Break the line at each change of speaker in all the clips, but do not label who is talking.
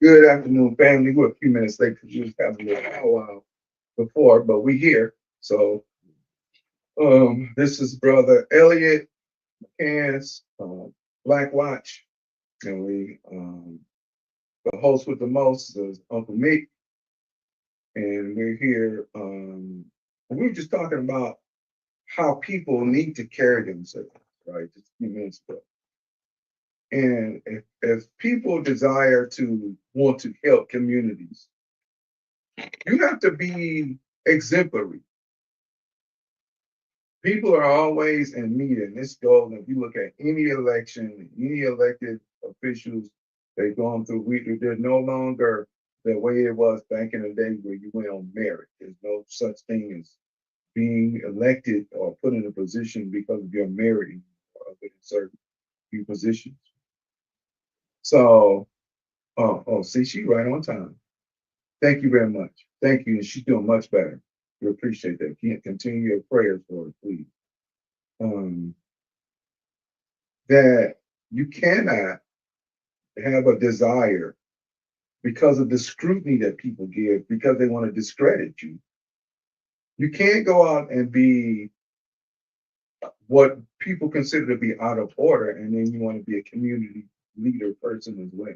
Good afternoon, family. We're a few minutes late because we was having a little powwow before, but we here. So this is brother Elliott McCants, Black Watch, and we the host with the most is Uncle Meek, and we're here. And we were just talking about how people need to carry themselves, right? Just a few minutes ago. And if people desire to want to help communities, you have to be exemplary. People are always in need, and this goes. If you look at any election, any elected officials they've gone through, they're no longer the way it was back in the day where you went on merit. There's no such thing as being elected or put in a position because of your merit or other certain few positions. So, see, she right on time. Thank you very much. Thank you, and she's doing much better. We appreciate that. Can't continue your prayers for her, please. Um, that you cannot have a desire because of the scrutiny that people give because they want to discredit you. You can't go out and be what people consider to be out of order and then you want to be a community leader person as well.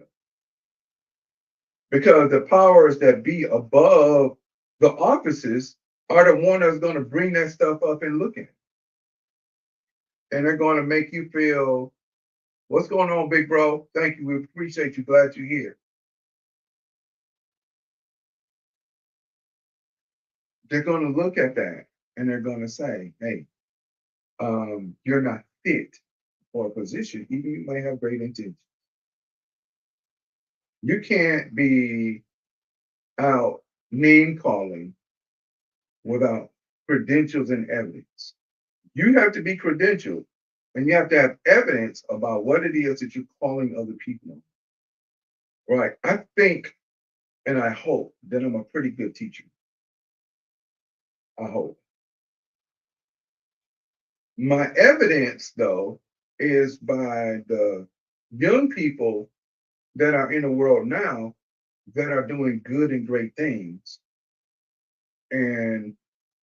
Because the powers that be above the offices are the one that's going to bring that stuff up and look at it. And they're going to make you feel, what's going on, big bro? Thank you. We appreciate you. Glad you're here. They're going to look at that and they're going to say, hey, you're not fit for a position, even you may have great intentions. You can't be out name calling without credentials and evidence. You have to be credentialed and you have to have evidence about what it is that you're calling other people on. Right. I think and I hope that I'm a pretty good teacher. I hope. My evidence, though, is by the young people that are in the world now that are doing good and great things. And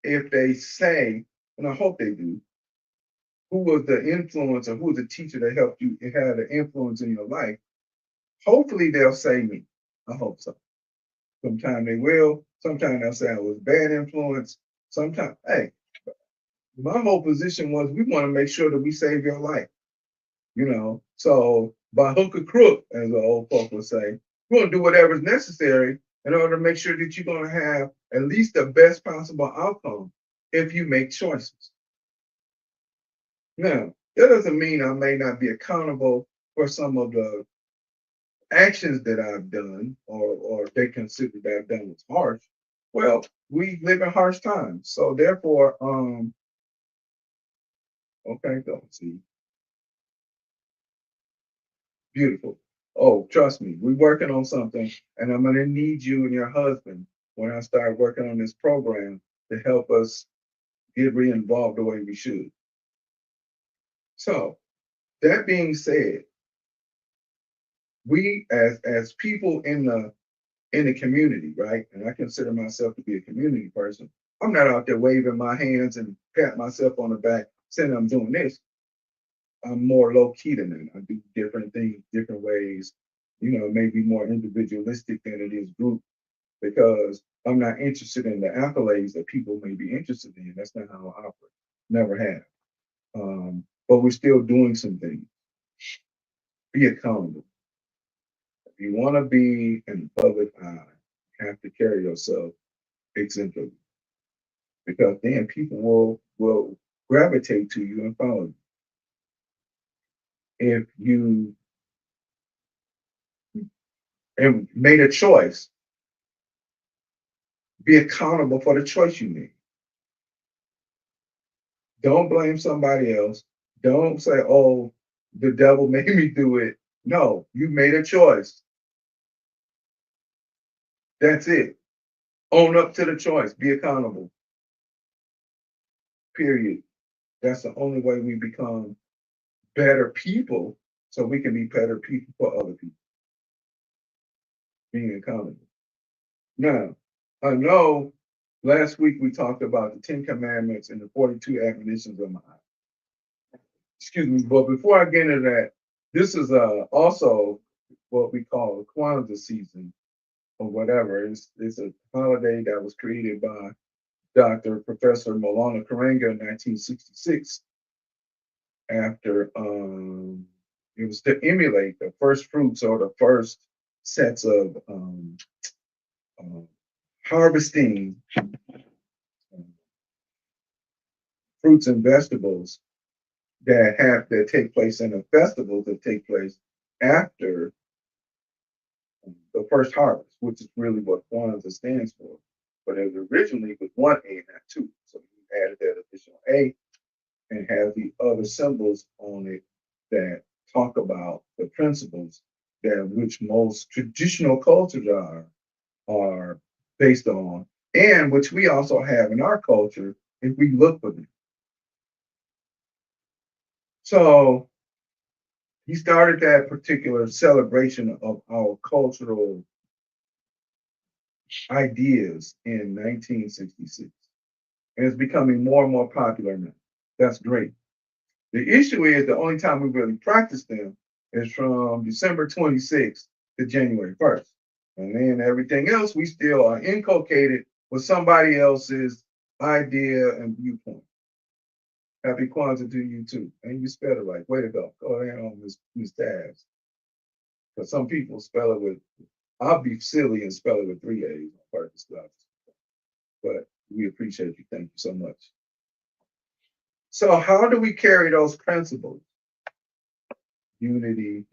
if they say, and I hope they do, who was the influencer, who was the teacher that helped you, it had an influence in your life, hopefully they'll say me. I hope so. Sometimes they will. Sometimes they'll say I was bad influence. Sometimes, hey, my whole position was we want to make sure that we save your life. So by hook or crook, as the old folk would say, we're going to do whatever's necessary in order to make sure that you're going to have at least the best possible outcome if you make choices. Now, that doesn't mean I may not be accountable for some of the actions that I've done or they consider that I've done was harsh. Well, we live in harsh times. So therefore, okay, don't see. Beautiful. Oh, trust me, we're working on something, and I'm going to need you and your husband when I start working on this program to help us get re-involved the way we should. So, that being said, we as people in the community, right? And I consider myself to be a community person. I'm not out there waving my hands and pat myself on the back saying I'm doing this. I'm more low key than that. I do different things, different ways. Maybe more individualistic than it is group because I'm not interested in the accolades that people may be interested in. That's not how I operate. Never have. But we're still doing some things. Be accountable. If you want to be in the public eye, you have to carry yourself exemplary because then people will gravitate to you and follow you. If you and made a choice, be accountable for the choice you made. Don't blame somebody else. Don't say, oh, the devil made me do it. No, you made a choice. That's it. Own up to the choice. Be accountable. Period. That's the only way we become better people so we can be better people for other people. being accountable. Now, I know last week we talked about the 10 Commandments and the 42 admonitions of my, excuse me, but before I get into that, this is also what we call the Kwanzaa season or whatever. It's a holiday that was created by Dr. Professor Maulana Karenga in 1966 after it was to emulate the first fruits or the first sets of harvesting fruits and vegetables that take place in a festival that take place after the first harvest, which is really what Kwanzaa stands for. But it was originally with one A and not two. So you added that additional A and have the other symbols on it that talk about the principles that which most traditional cultures are based on, and which we also have in our culture if we look for them. So he started that particular celebration of our cultural ideas in 1966. And it's becoming more and more popular now. That's great. The issue is the only time we really practice them is from December 26th to January 1st. And then everything else, we still are inculcated with somebody else's idea and viewpoint. Happy Kwanzaa to you too. And you spelled it right. Way to go. Go ahead on, Ms. Tabs. Because some people spell it with, I'll be silly and spell it with 3 A's on purpose. But we appreciate you. Thank you so much. So how do we carry those principles? Unity,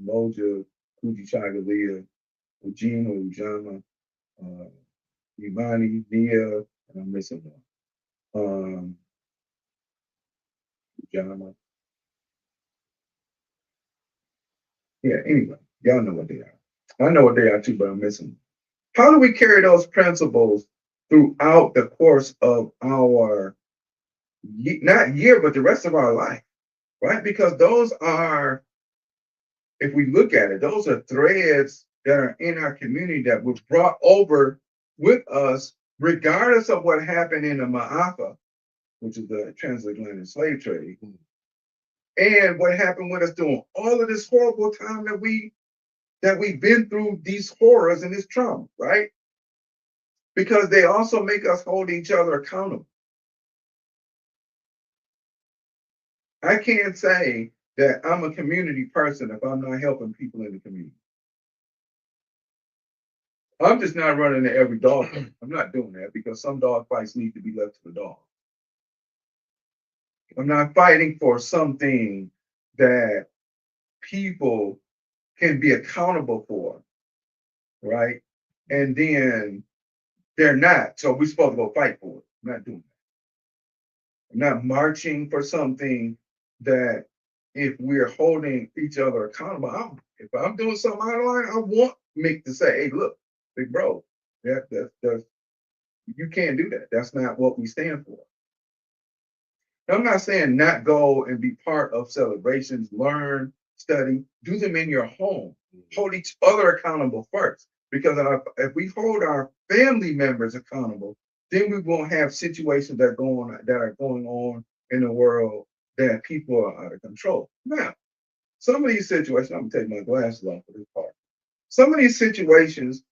Moja, Kujichagulia, Ujima, Ujama, Imani, Nia, and I'm missing one. Ujama. Yeah, anyway, y'all know what they are. I know what they are too, but I'm missing them. How do we carry those principles throughout the course of our, not year, but the rest of our life, right? Because those are, if we look at it, those are threads that are in our community that were brought over with us, regardless of what happened in the Ma'afa, which is the transatlantic slave trade, and what happened with us during all of this horrible time that we've been through these horrors and this trauma, right? Because they also make us hold each other accountable. I can't say that I'm a community person if I'm not helping people in the community. I'm just not running to every dog fight. I'm not doing that because some dog fights need to be left to the dog. I'm not fighting for something that people can be accountable for, right? And then they're not. So we're supposed to go fight for it. I'm not doing that. I'm not marching for something that if we're holding each other accountable, if I'm doing something out of line, I want Mick to say, hey, look, big bro, that's you can't do that. That's not what we stand for. I'm not saying not go and be part of celebrations, learn, study, do them in your home. Hold each other accountable first. Because if we hold our family members accountable, then we won't have situations that are going on in the world that people are out of control. Now, some of these situations, I'm gonna take my glasses off for this part. Some of these situations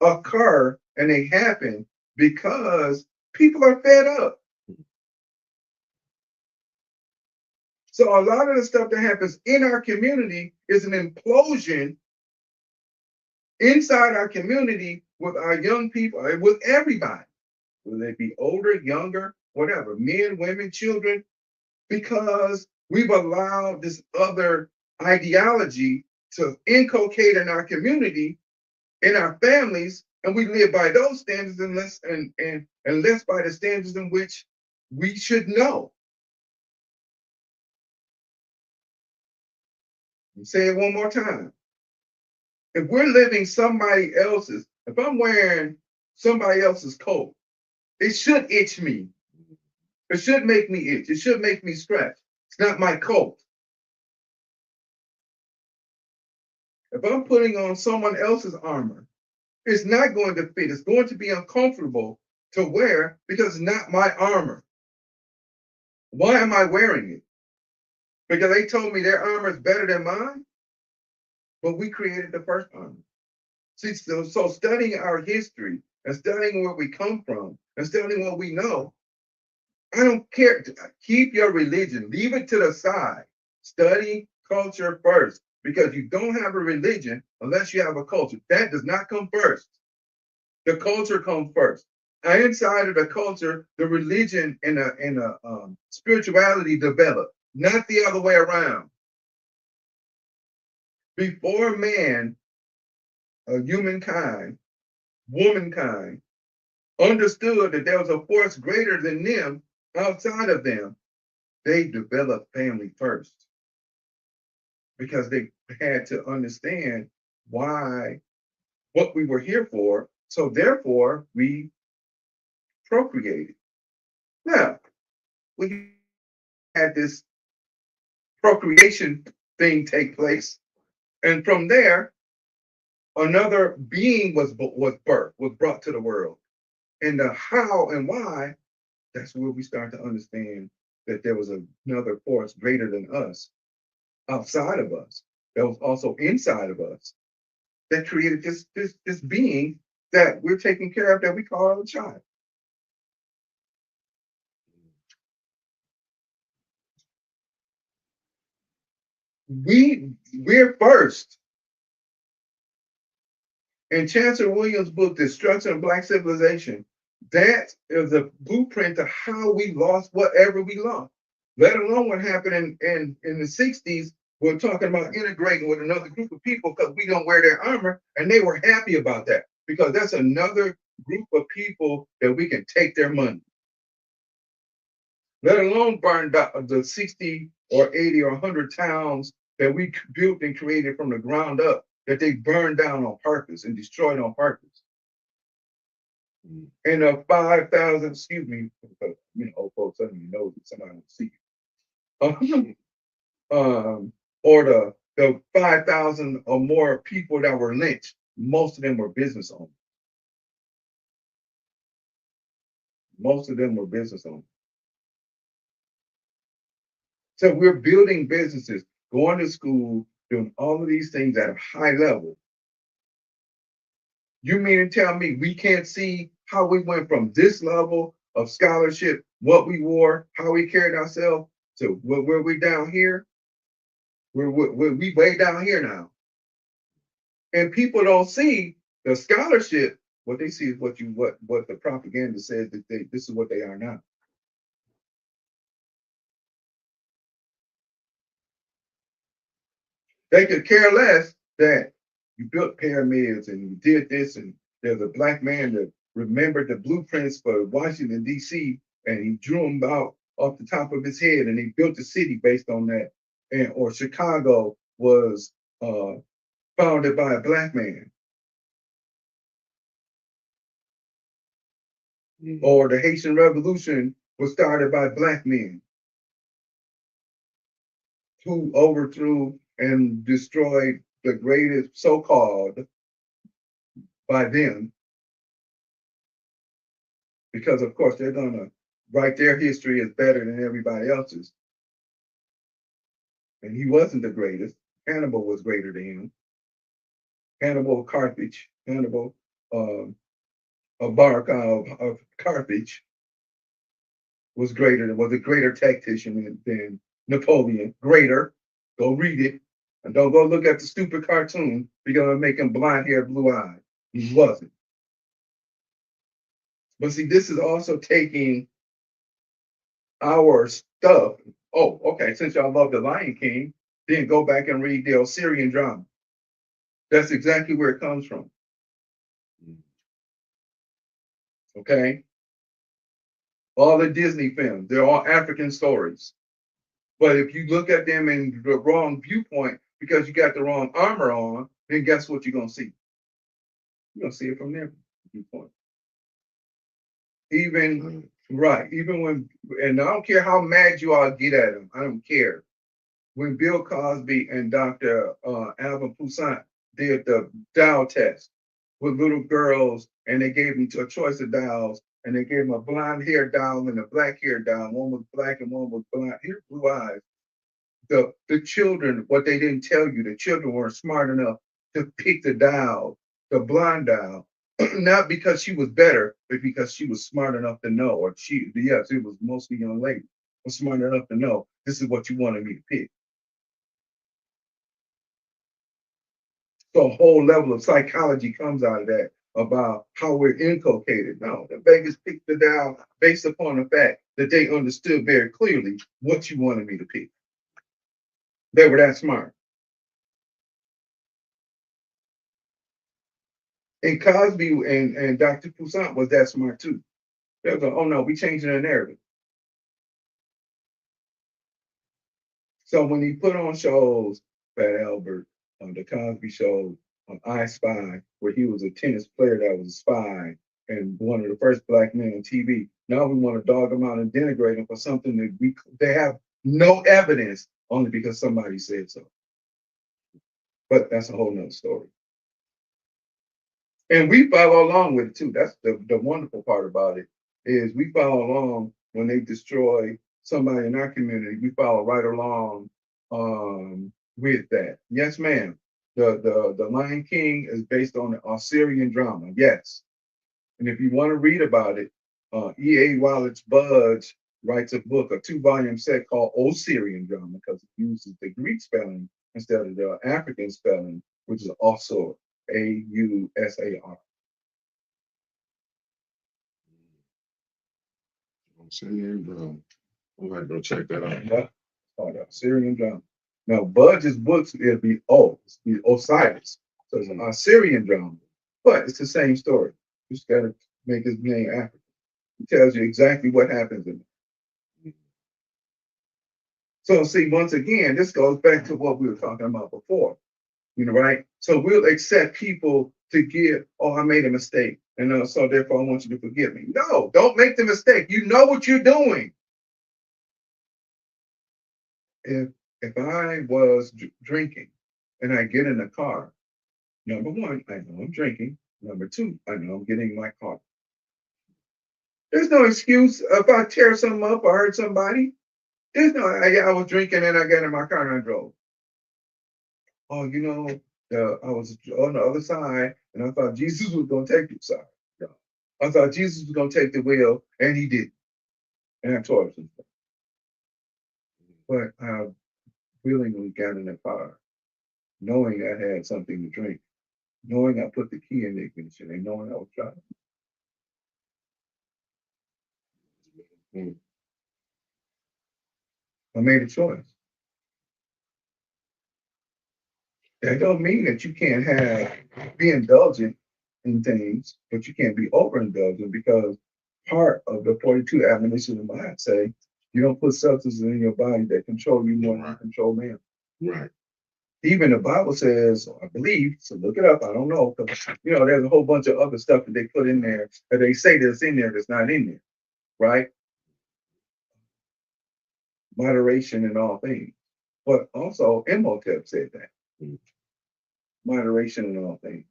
occur and they happen because people are fed up. So a lot of the stuff that happens in our community is an implosion inside our community with our young people, with everybody, whether they be older, younger, whatever, men, women, children, because we've allowed this other ideology to inculcate in our community, in our families, and we live by those standards and less by the standards in which we should know. Say it one more time. If we're living somebody else's, if I'm wearing somebody else's coat, it should itch me. It should make me itch. It should make me scratch. It's not my coat. If I'm putting on someone else's armor, it's not going to fit. It's going to be uncomfortable to wear because it's not my armor. Why am I wearing it? Because they told me their armor is better than mine, but we created the first armor. See, so studying our history and studying where we come from and studying what we know, I don't care. Keep your religion, leave it to the side. Study culture first because you don't have a religion unless you have a culture. That does not come first. The culture comes first. And inside of the culture, the religion and spirituality develop, not the other way around. Before man, humankind, womankind, understood that there was a force greater than them outside of them, they developed family first because they had to understand why, what we were here for. So therefore, we procreated. Now, we had this procreation thing take place, and from there, another being was birthed, was brought to the world. And the how and why, that's where we start to understand that there was another force greater than us, outside of us, that was also inside of us, that created this being that we're taking care of, that we call our child. We're first. In Chancellor Williams' book, Destruction of Black Civilization, that is a blueprint to how we lost whatever we lost, let alone what happened in the 60s. We're talking about integrating with another group of people because we don't wear their armor, and they were happy about that because that's another group of people that we can take their money. Let alone burn the 60 or 80 or 100 towns that we built and created from the ground up, that they burned down on purpose and destroyed on purpose. And the 5,000, excuse me, old folks suddenly know that somebody will see you. Or the 5,000 or more people that were lynched, most of them were business owners. Most of them were business owners. So we're building businesses, going to school, doing all of these things at a high level. You mean to tell me we can't see how we went from this level of scholarship, what we wore, how we carried ourselves, to where we're down here? We're way down here now. And people don't see the scholarship. What they see is what the propaganda says that this is what they are now. They could care less that you built pyramids and you did this, and there's a black man that remembered the blueprints for Washington, D.C., and he drew them out off the top of his head, and he built a city based on that. Or Chicago was founded by a black man. Or the Haitian Revolution was started by black men who overthrew and destroyed the greatest, so-called, by them, because of course they're gonna write their history as better than everybody else's. And he wasn't the greatest. Hannibal was greater than him. Hannibal Carthage, Hannibal of Carthage was a greater tactician than Napoleon. Greater. Go read it. And don't go look at the stupid cartoon because it'll make him blonde hair, blue eyed. He wasn't. But see, this is also taking our stuff. Oh, okay. Since y'all love the Lion King, then go back and read the Osirian drama. That's exactly where it comes from. Okay. All the Disney films, they're all African stories. But if you look at them in the wrong viewpoint because you got the wrong armor on, then guess what you're going to see? You're going to see it from their viewpoint. Even when, and I don't care how mad you all get at him, I don't care. When Bill Cosby and Dr. Alvin Toussaint did the doll test with little girls, and they gave them a choice of dolls, and they gave them a blonde hair doll and a black hair doll. One was black and one was blonde. Here, blue eyes. The children, what they didn't tell you, the children weren't smart enough to pick the doll, the blonde doll, not because she was better, but because she was smart enough to know, or yes, it was mostly young ladies, was smart enough to know this is what you wanted me to pick. So a whole level of psychology comes out of that about how we're inculcated. No, the Vegas picked the doll based upon the fact that they understood very clearly what you wanted me to pick. They were that smart. And Cosby and Dr. Poussaint was that smart too. They was like, oh no, we changing the narrative. So when he put on shows, Fat Albert, on the Cosby Show, on I Spy, where he was a tennis player that was a spy and one of the first black men on TV, now we want to dog him out and denigrate him for something that they have no evidence, only because somebody said so. But that's a whole nother story. And we follow along with it too. That's the wonderful part about it, is we follow along when they destroy somebody in our community. We follow right along with that. Yes, ma'am. The Lion King is based on the Assyrian drama. Yes. And if you want to read about it, E.A. Wallace Budge writes a book, a 2-volume set called Osirian drama, because it uses the Greek spelling instead of the African spelling, which is also Ausar.
Syrian drum. I'm gonna go check that out.
Yeah, it's called Assyrian drama. Now, Budge's books, it'll be Osiris. So it's an Assyrian drama, but it's the same story. You just got to make his name African. It tells you exactly what happens in it. So, see, once again, this goes back to what we were talking about before. Right? So we'll accept people to give, oh, I made a mistake. And so therefore I want you to forgive me. No, don't make the mistake. You know what you're doing. If I was drinking and I get in the car, number one, I know I'm drinking. Number two, I know I'm getting in my car. There's no excuse if I tear something up or hurt somebody. There's no, I was drinking and I got in my car and I drove. Oh, I was on the other side and I thought Jesus was going to take the side. No. I thought Jesus was going to take the wheel and he didn't. And I tore some stuff. But I willingly got in the car, knowing I had something to drink, knowing I put the key in the ignition, and knowing I was driving. I made a choice. That don't mean that you can't be indulgent in things, but you can't be overindulgent, because part of the 42 admonition of God say you don't put substances in your body that control you more than you control them.
Right.
Even the Bible says, I believe, so look it up. I don't know, because there's a whole bunch of other stuff that they put in there that they say that's in there that's not in there, right? Moderation in all things. But also Imhotep said that. Moderation in all things.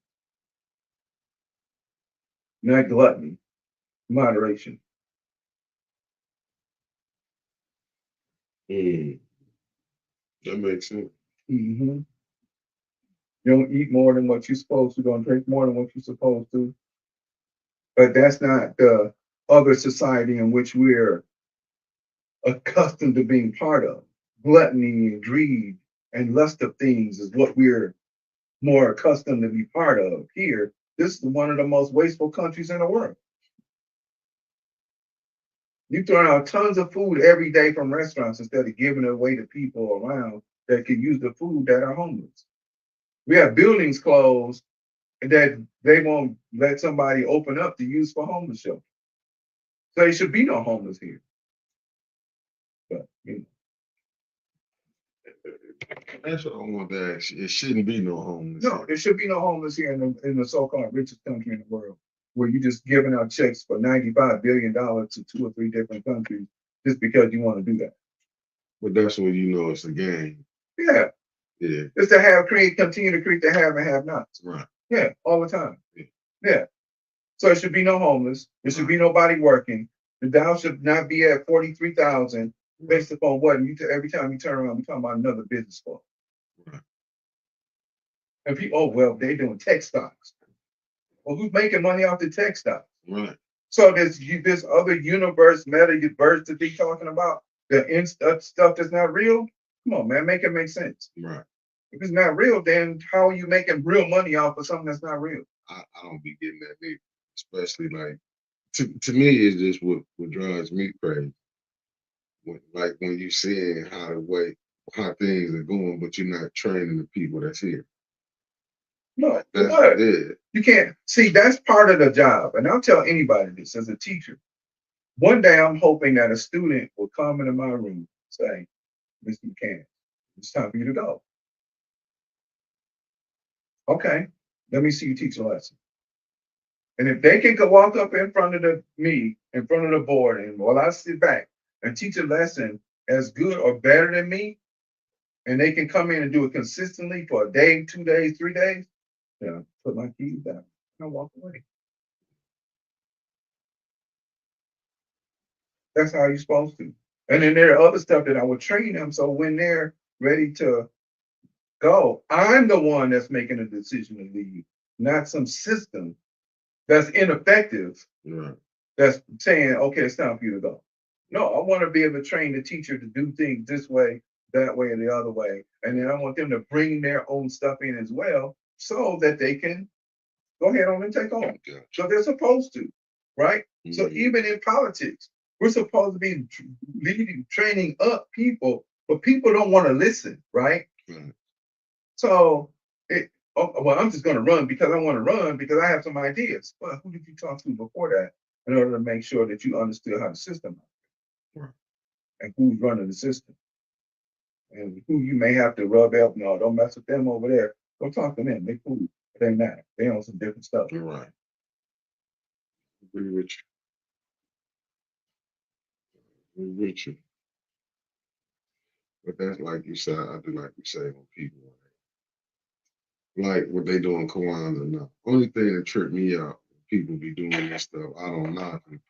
Not gluttony, moderation.
That makes sense.
Mm-hmm. You don't eat more than what you're supposed to. Don't drink more than what you're supposed to. But that's not the other society in which we're accustomed to being part of. Gluttony and greed and lust of things is what we're more accustomed to be part of here. This is one of the most wasteful countries in the world. You throw out tons of food every day from restaurants instead of giving it away to people around that could use the food that are homeless. We have buildings closed that they won't let somebody open up to use for homeless shelter. So there should be no homeless here. But
That's what I want to ask. It shouldn't be no homeless.
No, there should be no homeless here in the so-called richest country in the world, where you're just giving out checks for $95 billion to 2 or 3 different countries just because you want to do that.
But that's when you know it's a game.
Yeah.
Yeah.
It's to continue to create the have and have nots.
Right.
Yeah, all the time.
Yeah.
Yeah. So it should be no homeless. There should be nobody working. The Dow should not be at 43,000 based upon what every time you turn around, we're talking about another business flow.
Right.
And people, oh well, they're doing tech stocks. Well, who's making money off the tech stocks?
Right.
So this other metaverse that they talking about, stuff that's not real. Come on, man, make it make sense.
Right.
If it's not real, then how are you making real money off of something that's not real?
I don't be getting that neither. Especially like to me, it's just what drives me crazy. When you seeing how things are going, but you're not training the people that's here.
No,
That's
what?
yeah.
You can't see that's part of the job. And I'll tell anybody this as a teacher. One day I'm hoping that a student will come into my room and say, Mr. McCants, it's time for you to go. Okay, let me see you teach a lesson. And if they can go walk up in front of in front of the board, and while I sit back and teach a lesson as good or better than me, and they can come in and do it consistently for a day, 2 days, 3 days, then I put my keys down and I walk away. That's how you're supposed to. And then there are other stuff that I would train them. So when they're ready to go, I'm the one that's making a decision to leave, not some system that's ineffective
Right.
that's saying, okay, it's time for you to go. No, I want to be able to train the teacher to do things this way, that way, and the other way. And then I want them to bring their own stuff in as well so that they can go ahead on and take on.
Gotcha.
So they're supposed to, right? So even in politics, we're supposed to be training up people, but people don't want to listen, right? So well, I'm just going to run because I want to run because I have some ideas. Well, who did you talk to before that in order to make sure that you understood how the system and who's running the system and who you may have to rub out? No, don't mess with them over there. Go talk to them. They cool. They're not. They on some different stuff.
You're right. Agree with you. Agree with you. But that's like you said. I do like you say when people like what they do in Kwanzaa. Now, only thing that tripped me out, people be doing this stuff. I don't knock them,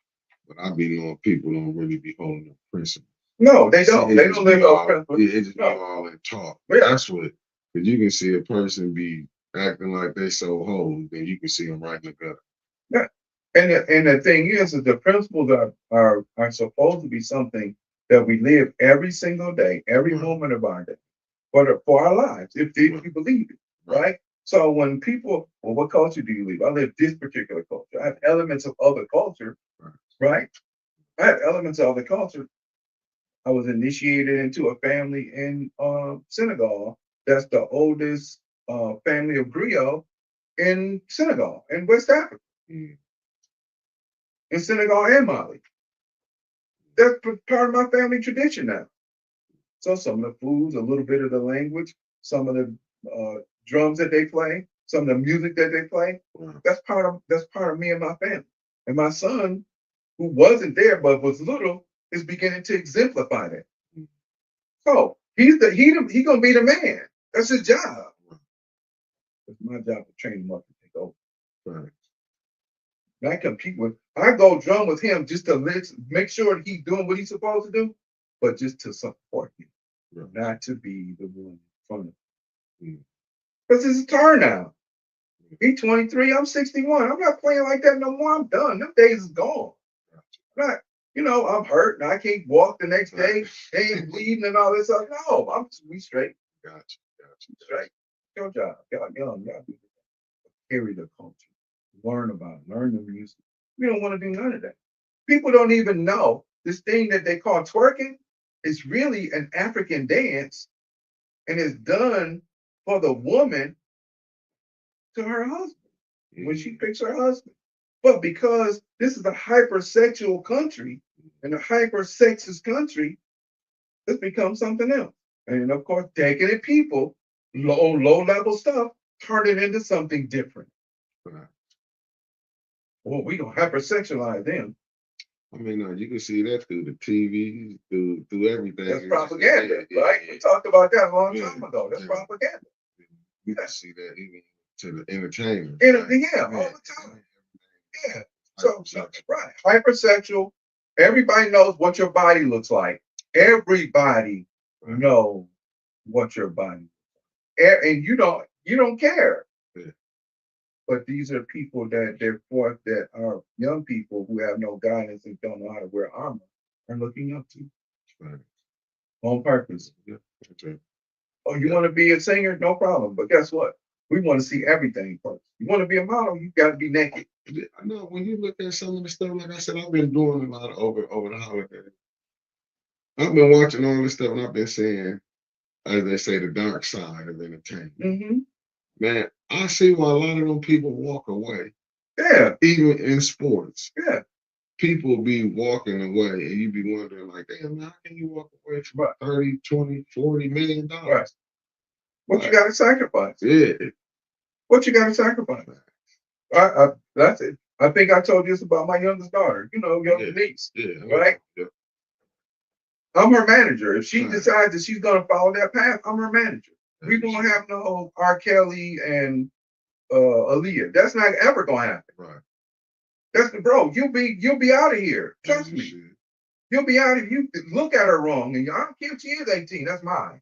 but I be knowing people don't really be holding the principle.
No, they don't. They don't live off principle.
It just be all in talk. But that's what, because you can see a person be acting like they so holy, then you can see them right in the gutter.
Yeah. And the thing is that the principles are supposed to be something that we live every single day, every moment of our day, for our lives, if you believe it, right? So when people, well, what culture do you live? I live this particular culture. I have elements of other culture, right? I have elements of other culture. I was initiated into a family in Senegal. That's the oldest family of griot in Senegal, in West Africa. In Senegal and Mali. That's part of my family tradition now. So some of the foods, a little bit of the language, some of the drums that they play, some of the music that they play. That's part of me and my family. And my son, who wasn't there but was little, is beginning to exemplify that. So he gonna be the man. That's his job. It's my job to train him up to take over. Right. And I compete with. I go drum with him just to make sure that he's doing what he's supposed to do, but just to support him, not to be the one in front of him. Because it's his turn now. He's 23. I'm 61. I'm not playing like that no more. I'm done. Them days is gone. Right. I'm hurt and I can't walk the next day. They ain't bleeding and all this stuff. No, we straight. Gotcha. Straight. Your job. Y'all young. Y'all carry the culture. Learn the music. We don't want to do none of that. People don't even know this thing that they call twerking is really an African dance and is done for the woman to her husband when she picks her husband. But because this is a hypersexual country and a hypersexist country, it's become something else. And of course, taking it people, low level stuff, turn it into something different. Well, we don't hypersexualize them.
I mean, you can see that through the TV, through everything.
That's
It's just,
propaganda,
yeah,
right?
yeah,
We talked about that a long
yeah,
time ago. That's
yeah.
propaganda.
You can see that even to the entertainment.
Yeah, all the time. Yeah. So, right, hypersexual. Everybody knows what your body looks like. Everybody knows what your body, and you don't care.
Yeah.
But these are people that are young people who have no guidance and don't know how to wear armor are looking up to
Right.
on purpose.
Yeah. Okay.
Oh, you want to be a singer? No problem. But guess what? We want to see everything first. You want to be a model? You got to be naked.
I know when you look at some of the stuff, like I said, I've been doing a lot of over the holidays. I've been watching all this stuff, and I've been saying, as they say, the dark side of entertainment.
Mm-hmm.
Man, I see why a lot of them people walk away.
Yeah.
Even in sports.
Yeah.
People be walking away, and you be wondering, like, damn, how can you walk away from
Right.
30, 20, $40 million?
Right. What you got to sacrifice?
Yeah.
What you got to sacrifice? That's it. I think I told you this about my youngest daughter. Young niece.
Yeah.
Right.
Yeah.
I'm her manager. If she decides that she's going to follow that path, I'm her manager. We don't have no R. Kelly and Aaliyah. That's not ever going to happen.
Right.
That's bro. You'll be out of here. Trust me.
Shit.
You'll be out of. You look at her wrong, and I don't care if she is 18. That's mine.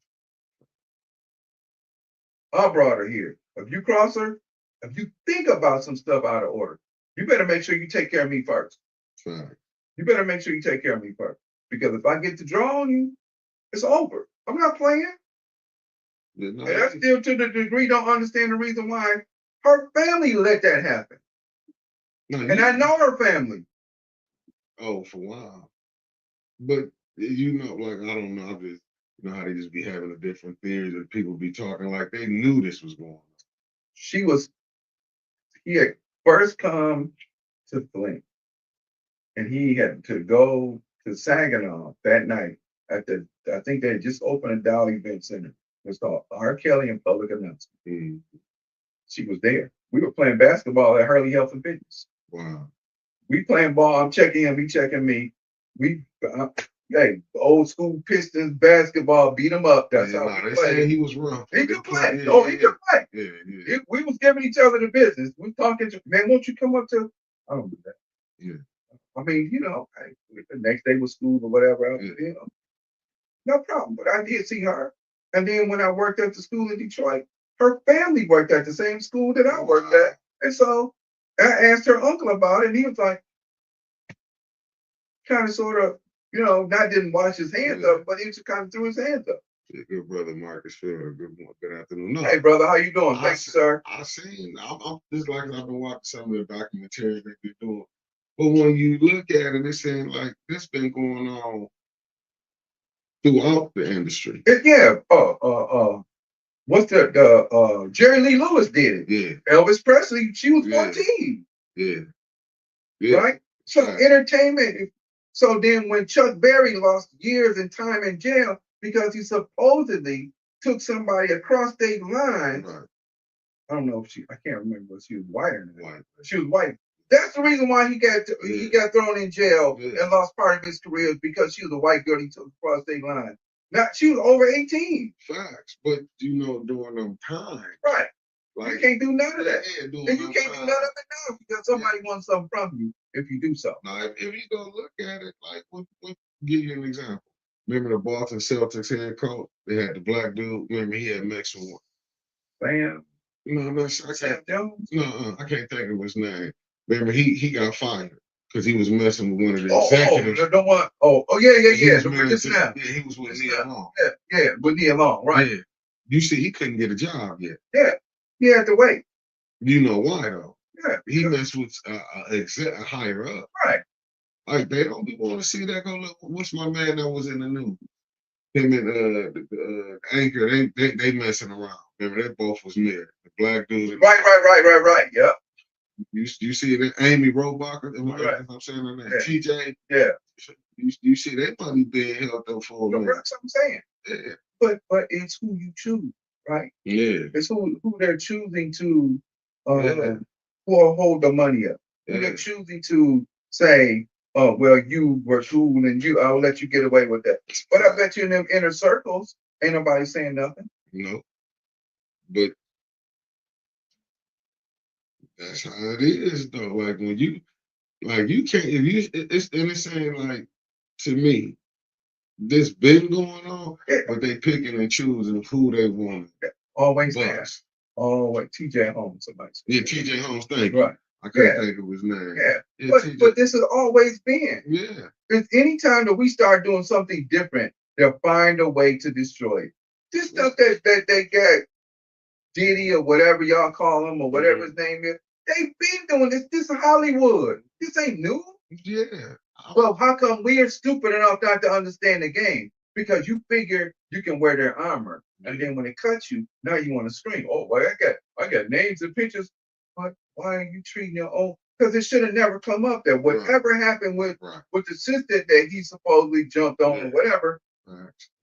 I brought her here. If you cross her, if you think about some stuff out of order, you better make sure you take care of me first.
Right.
You better make sure you take care of me first. Because if I get to draw on you, it's over. I'm not playing.
Yeah, no,
And I still, to the degree, don't understand the reason why her family let that happen. No, and I know her family.
Oh, for a while. But like, I don't know. I just how they just be having the different theories and people be talking like they knew this was going on.
He had first come to Flint, and he had to go to Saginaw that night I think they had just opened a Dow Event Center. It was called R. Kelly and Public Announcement. Mm-hmm. She was there. We were playing basketball at Hurley Health and Fitness.
Wow.
We playing ball. I'm checking him. He checking me. Hey, old school Pistons basketball, beat him up. That's how we
played. Saying he was rough.
He could play. He could play. Yeah. We was giving each other the business. We talking to, man, won't you come up to? I don't do that. Yeah. I mean, the next day was school or whatever else, no problem. But I did see her. And then when I worked at the school in Detroit, her family worked at the same school that I worked at. And so I asked her uncle about it, and he was like, kind of sort of, didn't wash his hands up, but he just kind of threw his hands up.
Yeah, good brother Marcus Fielder. Good afternoon. No,
hey brother, how you doing? Thanks, sir.
I'm just like I've been watching some of the documentaries that they're doing. But when you look at it, it's saying like this been going on throughout the industry.
What's the Jerry Lee Lewis did it. Yeah. Elvis Presley, she was 14. Yeah. Right? So entertainment. So then when Chuck Berry lost years in time in jail because he supposedly took somebody across state line. Right. I don't know if I can't remember if she was white or not. White. She was white. That's the reason why he got thrown in jail and lost part of his career because she was a white girl he took across state line. Now she was over 18.
Facts. But during them time.
Right. Like, you can't do none of that. And you can't do none of it now because somebody wants something from you if you do something.
Now, if you go look at it, like, we'll give you an example. Remember the Boston Celtics head coach? They had the black dude. Remember he had mixed with one.
Bam.
I can't think of his name. Remember he got fired because he was messing with one of the executives.
Yeah.
He was with Nia Long.
Yeah, with Nia Long, right? Yeah.
You see, he couldn't get a job yet.
Yeah, he had to wait.
You know why though?
Yeah,
he messed with a higher up.
Right.
Like they don't want to see that. Go look. What's my man that was in the news? Him and the anchor. They messing around. Remember they both was married. The black dude.
Right. Yeah.
You see that Amy Robacher? If I'm saying her name, TJ.
Yeah.
You see that money being held up for a minute.
That's what I'm saying. Yeah. But it's who you choose, right?
Yeah.
It's who they're choosing to who hold the money up. Who they're choosing to say, oh, well, you were cool and I'll let you get away with that. But I bet you in them inner circles, ain't nobody saying nothing.
No, but that's how it is though. Like when you can't if you it's and it's saying like to me, this been going on,
Yeah.
but they picking and choosing who they want.
Always
But
has. Oh, wait, TJ Holmes, somebody said.
yeah, TJ Holmes, thank you.
Right.
I couldn't
Yeah.
think of his name.
Yeah.
Yeah,
But
TJ.
this has always been.
Yeah.
It's anytime that we start doing something different, they'll find a way to destroy it. This stuff that they got Diddy or whatever y'all call him or whatever his name is, they've been doing this. This is Hollywood. This ain't new.
Yeah.
Well, how come we are stupid enough not to understand the game? Because you figure you can wear their armor, and then when it cuts you, now you want to scream. Oh, well, I got names and pictures. But why are you treating your own? Because it should have never come up there. Whatever happened with the assistant that he supposedly jumped on or whatever,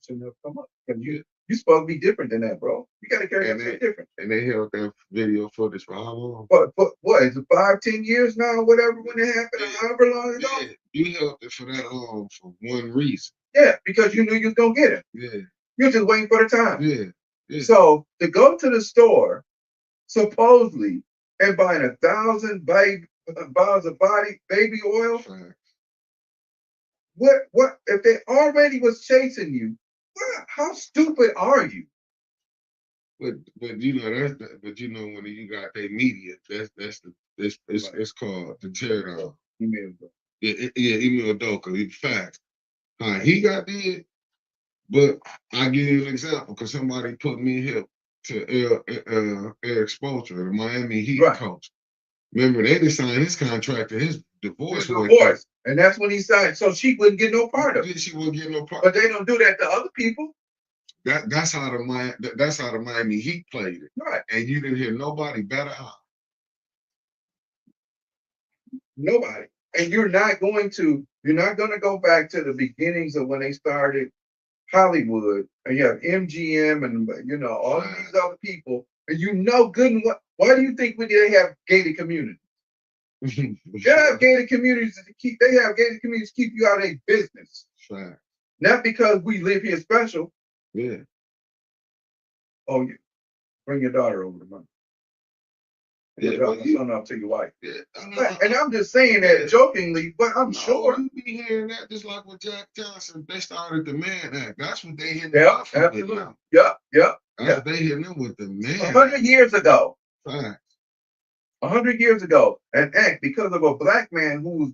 should never come up. Because you're supposed to be different than that, bro. You got to carry yourself different.
And they held that video footage for how long?
But what is it, 5-10 years now, whatever, when it happened, however long ago?
Yeah, you held it for that long for one reason.
Yeah, because you knew you was gonna get it.
Yeah.
You're just waiting for the time.
Yeah.
So to go to the store, supposedly, and buying 1,000 bottles of baby oil. What if they already was chasing you? How stupid are you?
But you know but you know when you got their media, it's called the tear down. Email Doka. In fact, he got did. But I give you an example because somebody put me here to Eric Spoelstra, the Miami Heat coach. Remember, they didn't sign his contract to his divorce.
And that's when he signed. So she wouldn't get no part of it.
She wouldn't get no part.
But they don't do that to other people.
That's how the Miami Heat played it.
Right.
And you didn't hear nobody better out.
Nobody. And you're not going to go back to the beginnings of when they started Hollywood, and you have MGM and all of these other people, and good and what. Why do you think they have gated communities? They have gated communities to keep. They have gated communities to keep you out of their business.
Right.
Not because we live here special.
Yeah.
Oh, yeah. Bring your daughter over to money. Yeah, drop my son off to your wife. Yeah, and I'm just saying that jokingly, but I'm sure
you be hearing that just like with Jack Johnson. They started the Man Act. That's what they hit.
Yeah, absolutely. Yeah.
That's what they hit them with the Man.
100 years ago.
Right.
100 years ago, an act because of a black man who's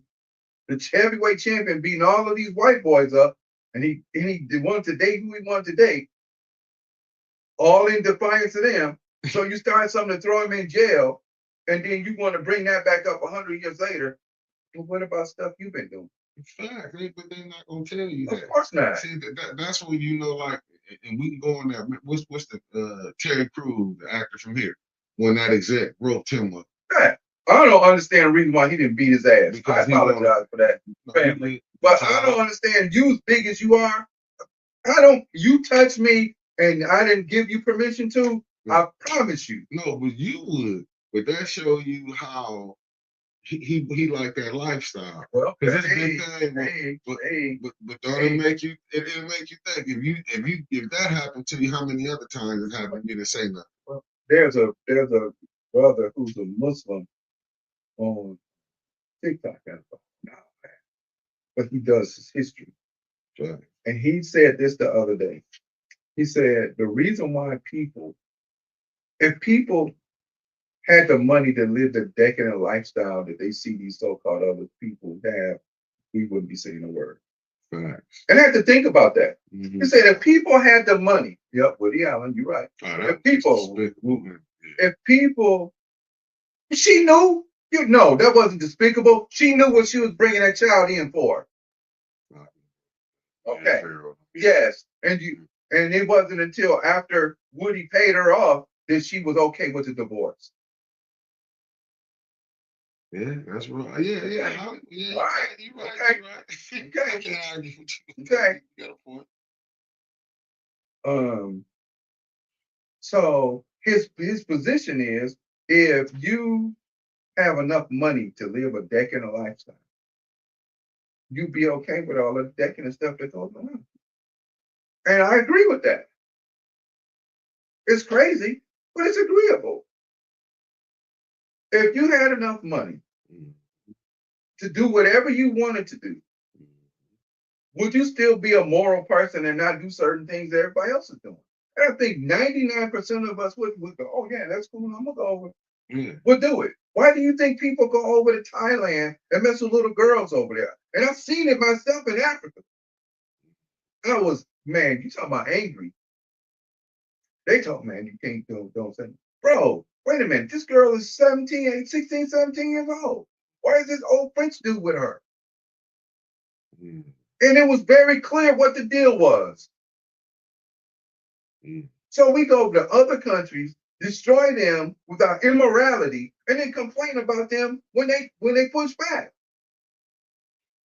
the heavyweight champion, beating all of these white boys up, and he wanted to date who he wanted to date, all in defiance of them. So you start something to throw him in jail, and then you want to bring that back up 100 years later. Well, what about stuff you've been doing?
Fact, but they're not gonna tell you that.
Of course not.
See, that's when like, and we can go on there. What's the Terry Crews, the actor from here, when that exec roped him up?
Right. I don't understand the reason why he didn't beat his ass. Because I apologize for that, family. But I don't understand. You as big as you are, you touch me and I didn't give you permission to. I promise you.
No, but you would. But that show you how he like that lifestyle.
Well,
because it's big thing. But don't it make you? It'll make you think. If that happened to you, how many other times it happened? You didn't say nothing.
Well, there's a brother who's a Muslim on TikTok, but he does his history.
Right.
And he said this the other day. He said the reason why if people had the money to live the decadent lifestyle that they see these so-called other people have, we wouldn't be saying a word.
Right.
And I had to think about that. He said if people had the money, Woody Allen, you're right. If people, she knew, that wasn't despicable. She knew what she was bringing that child in for. Okay. Yes. And it wasn't until after Woody paid her off that she was okay with the divorce.
Yeah, that's right. Yeah.
Right.
You're right.
Okay.
You're right. Okay. I argue with you.
Okay.
You got a point.
So his position is if you have enough money to live a decadent lifestyle, you'd be okay with all the decadent stuff that goes on. And I agree with that. It's crazy, but it's agreeable. If you had enough money
Mm.
to do whatever you wanted to do, would you still be a moral person and not do certain things that everybody else is doing? And I think 99% of us would go, oh, yeah, that's cool. I'm going to go over.
Yeah.
We'll do it. Why do you think people go over to Thailand and mess with little girls over there? And I've seen it myself in Africa. I was, man, you talking about angry. They told, man, you can't don't say, bro, wait a minute. This girl is 17, 16, 17 years old. Why is this old French dude with her?
Mm.
And it was very clear what the deal was.
Mm.
So we go to other countries, destroy them with our immorality, and then complain about them when they push back.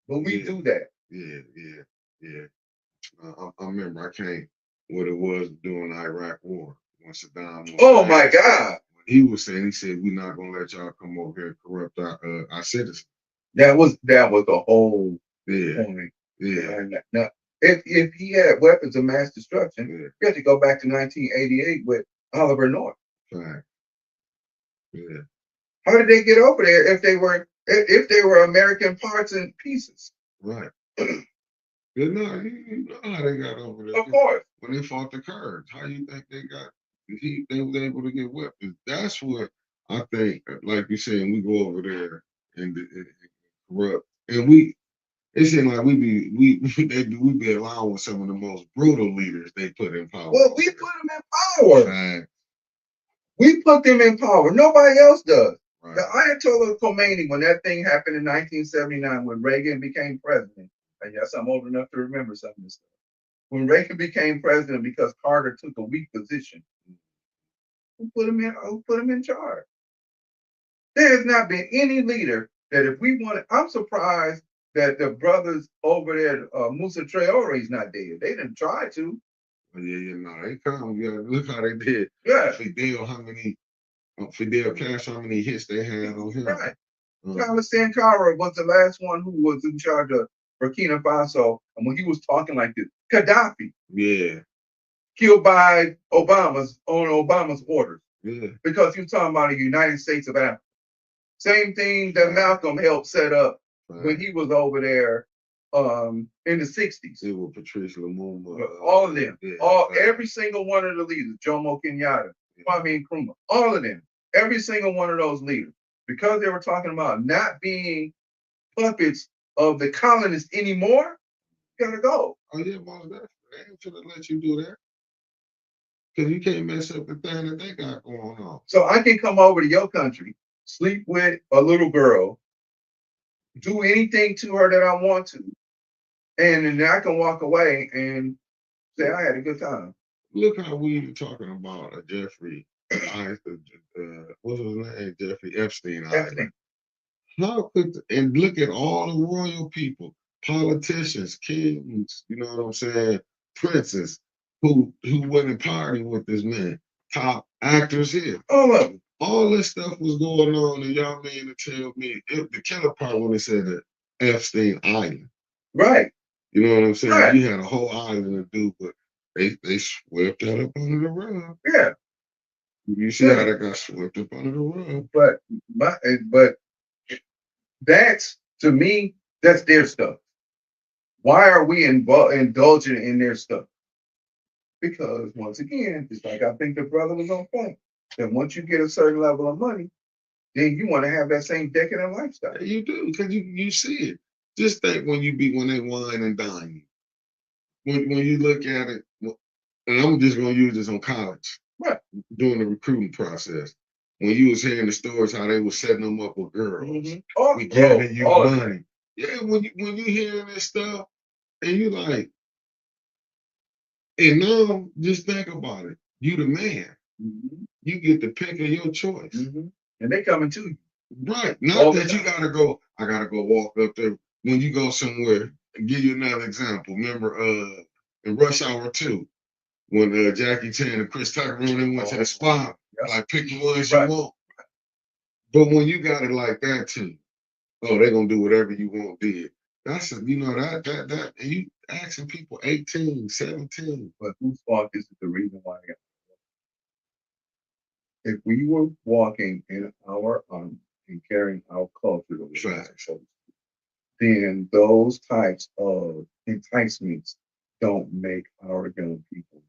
But we
Yeah.
do that.
Yeah. I remember I came what it was during the Iraq War when Saddam was.
Oh my God.
He was saying, he said, we're not gonna let y'all come over here and corrupt our citizens.
That was the whole point.
Yeah.
Now, if he had weapons of mass destruction, you have to go back to 1988 with Oliver North.
Right. Yeah.
How did they get over there if they were American parts and pieces?
Right. You know how they got over there.
Of course.
When they fought the Kurds, how you think they was able to get weapons? That's what I think, like you said, we go over there and corrupt. And it seems like we be allowing some of the most brutal leaders they put in power.
Well, we put them in power.
Right.
We put them in power. Nobody else does.
Right.
The Ayatollah Khomeini, when that thing happened in 1979, when Reagan became president, and yes, I'm old enough to remember some of this stuff. When Reagan became president because Carter took a weak position, who put him in charge? There has not been any leader that if we wanted, I'm surprised that the brothers over there, Musa Traore is not dead. They didn't try to.
No, they come. Yeah, look how they did.
Yeah.
Fidel Castro, how many hits they had on him.
Right. Thomas Sankara was the last one who was in charge of Burkina Faso, and when he was talking like this, Gaddafi.
Yeah.
Killed by Obama's orders.
Yeah.
Because he was talking about the United States of Africa. Same thing that Malcolm helped set up when he was over there in the 60s.
It was Patrice Lumumba.
All of them. Every single one of the leaders, Jomo Kenyatta, Kwame Nkrumah, all of them. Every single one of those leaders. Because they were talking about not being puppets of the colonists anymore, you gotta go.
Oh yeah, most definitely. They ain't gonna let you do that. Because you can't mess up the thing that they got going on.
So I can come over to your country, sleep with a little girl, do anything to her that I want to, and then I can walk away and say I had a good time.
Look how we were talking about Jeffrey, what's his name? Jeffrey Epstein. How could, and look at all the royal people, politicians, kings, you know what I'm saying, princes, who wasn't partying with this man, top actors here.
All of them.
All this stuff was going on, and y'all mean to tell me the killer part when they said that Epstein Island.
Right.
You know what I'm saying?
Right.
You had a whole island to do, but they swept that up under the rug.
Yeah.
You see how that got swept up under the rug.
But that's, to me, that's their stuff. Why are we indulging in their stuff? Because once again, it's like I think the brother was on point. That once you get a certain level of money, then you want to have that same decadent lifestyle.
You do, because you see it. Just think when they wine and dine you. When you look at it, and I'm just gonna use this on college.
Right.
During the recruiting process. When you was hearing the stories how they was setting them up with girls.
Mm-hmm.
We giving you money. Yeah, when you hearing this stuff, and you like, and now just think about it. You the man. Mm-hmm. You get the pick of your choice.
Mm-hmm. And they coming to you.
Right. Not that you gotta go, I gotta go walk up there. When you go somewhere, and give you another example. Remember in Rush Hour 2, when Jackie Chan and Chris Tucker went to the spot, like pick the ones you want. But when you got it like that too, they're gonna do whatever you want did. That's that and you asking people 18, 17.
But whose fault is it the reason why? If we were walking in our and carrying our culture the way we're
Facts.
supposed to, then those types of enticements don't make our young people.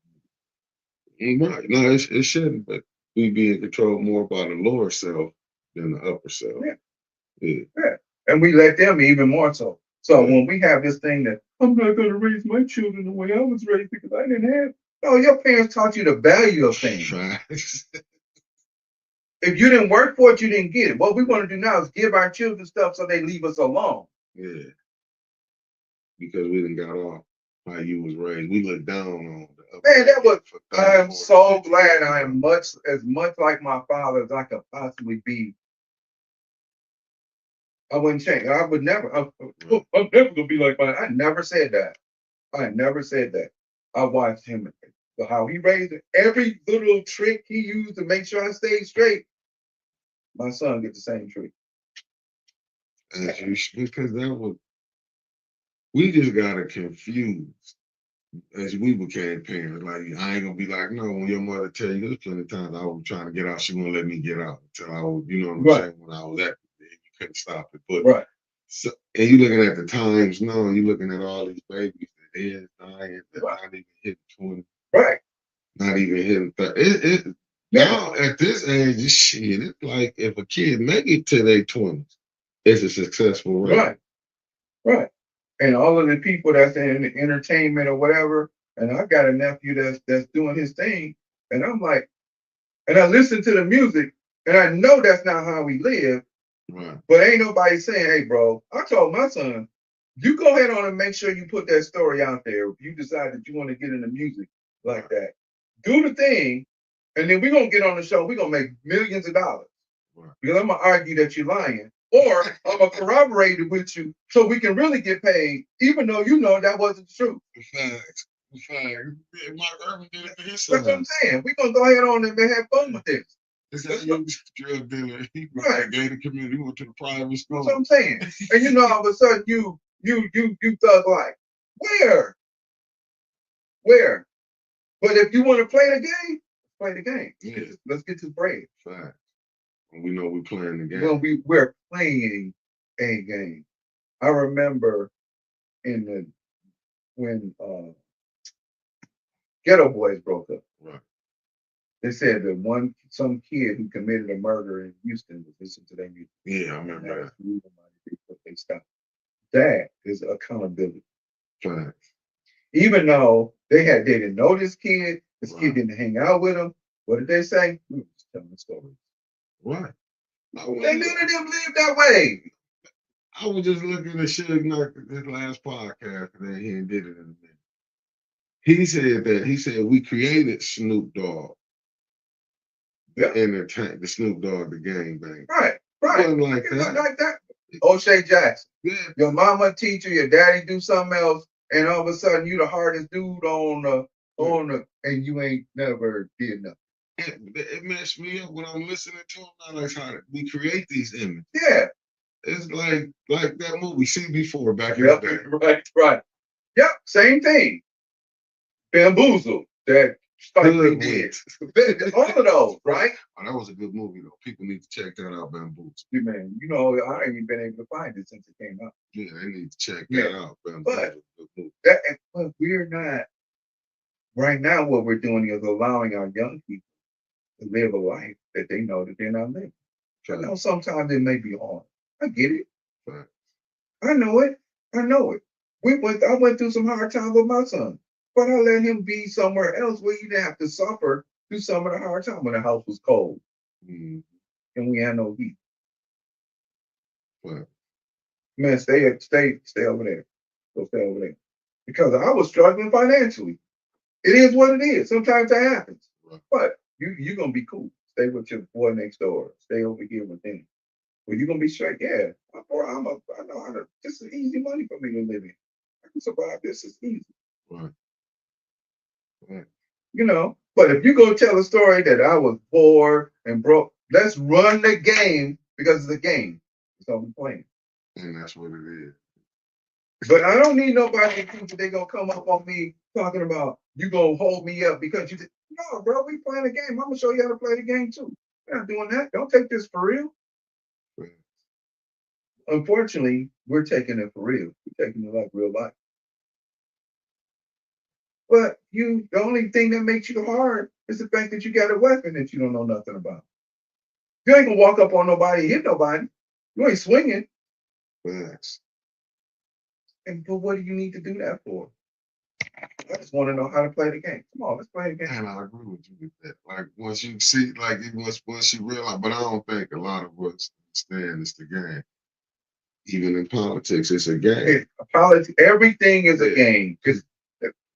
Right. No, it shouldn't, but we being controlled more by the lower self than the upper self.
Yeah.
Yeah.
Yeah. And we let them even more so. So
Yeah.
when we have this thing that I'm not going to raise my children the way I was raised because I didn't have. No, your parents taught you the value of things.
Facts.
If you didn't work for it, you didn't get it. What we want to do now is give our children stuff so they leave us alone.
Yeah. Because we didn't got off how you was raised. We look down on the upper.
Man, that was.
for
I
30,
am
40,
so
50
glad
years
I
ago.
am as much like my father as I could possibly be. I wouldn't change. I would never. I'm never gonna be like mine. I never said that. I never said that. I watched him how he raised it. Every little trick he used to make sure I stayed straight. My son get the same trick.
Because that was we just gotta confuse as we became parents. Like I ain't gonna be like, no, when your mother tell you there's plenty of times I was trying to get out, she wouldn't let me get out until I was, you know what I'm
Right.
saying, when I was at the you couldn't stop it. But
Right.
so, and you looking at the times now, you looking at all these babies that is dying, that
Right.
not even hitting 20,
Right.
not even hitting 30.
Yeah.
Now at this age, it's shit. It's like if a kid make it to their 20s, it's a successful rate.
Right. Right. And all of the people that's in entertainment or whatever, and I got a nephew that's doing his thing, and I'm like, and I listen to the music, and I know that's not how we live,
Right.
but ain't nobody saying, hey, bro, I told my son, you go ahead on and make sure you put that story out there. If you decide that you want to get into music like that, do the thing, and then we're going to get on the show. We're going to make millions of dollars.
Right.
Because I'm going to argue that you're lying, or I'm going to corroborate it with you so we can really get paid, even though you know that wasn't true.
Facts. Mark Irvin did it to his
That's what I'm saying. We're going to go ahead on and have fun with this.
It's how you drug dealer. He went
Right.
to the gated community, he went to the private school.
That's what I'm saying. And you know, all of a sudden you thug like, where? Where? But if you want to play the game, play the game.
Yeah.
Let's get to break.
Fact. And we know we're playing the game.
Well, we're playing a game. I remember when Ghetto Boys broke up.
Right.
They said that some kid who committed a murder in Houston was listening to their music.
Yeah, I remember that.
That's the reason why they stopped. That is accountability.
Fact.
Even though they didn't know this kid kid didn't hang out with him. What did they say? We were just telling stories.
Right.
They none of them live that way.
I was just looking at Suge Knight this last podcast and he did it in a minute. He said we created Snoop Dogg.
Yeah.
The Snoop Dogg, the gangbang.
Right.
It wasn't like
It wasn't
that.
like that. O'Shea Jackson.
Yeah.
Your mama teach you, your daddy do something else, and all of a sudden you the hardest dude on the and you ain't never did nothing.
It messed me up when I'm listening to him. I like how we create these images.
Yeah.
It's like that movie CB4 back in the day.
Right. Yep, same thing. Bamboozle that Spike Lee did. All of those, right?
Oh, that was a good movie though. People need to check that out, Bamboozle.
Yeah, man, you know, I ain't even been able to find it since it came out.
Yeah, they need to check that out,
Bamboozle.
But
we're not right now. What we're doing is allowing our young people to live a life that they know that they're not living. I know sometimes it may be hard. I get it.
Right.
I know it. I went through some hard times with my son, but I let him be somewhere else where he didn't have to suffer through some of the hard time when the house was cold and we had no heat.
Right.
Man, stay over there. Go stay over there. Because I was struggling financially. It is what it is. Sometimes that happens. Right. But you're gonna be cool. Stay with your boy next door. Stay over here with him. Well, you're gonna be straight. Yeah. I know how to. This is easy money for me to live in. I can survive. This is easy.
Right. Right.
You know, but if you go tell a story that I was poor and broke, let's run the game because it's a game. It's all we're playing.
And that's what it is.
But I don't need nobody to think that they gonna come up on me talking about you gonna hold me up because you did. No, bro, we playing a game. I'm gonna show you how to play the game too. We're not doing that. Don't take this for real. Unfortunately, we're taking it for real. We're taking it like real life. But the only thing that makes you hard is the fact that you got a weapon that you don't know nothing about. You ain't gonna walk up on nobody and hit nobody. You ain't swinging.
Facts.
But what do you need to do that for? I just want to know how to play the game. Come on, let's play the game.
And I agree with you with that. Like once you see, like it was once you realize, but I don't think a lot of us understand it's the game. Even in politics, it's a game.
Politics, everything is a game. Because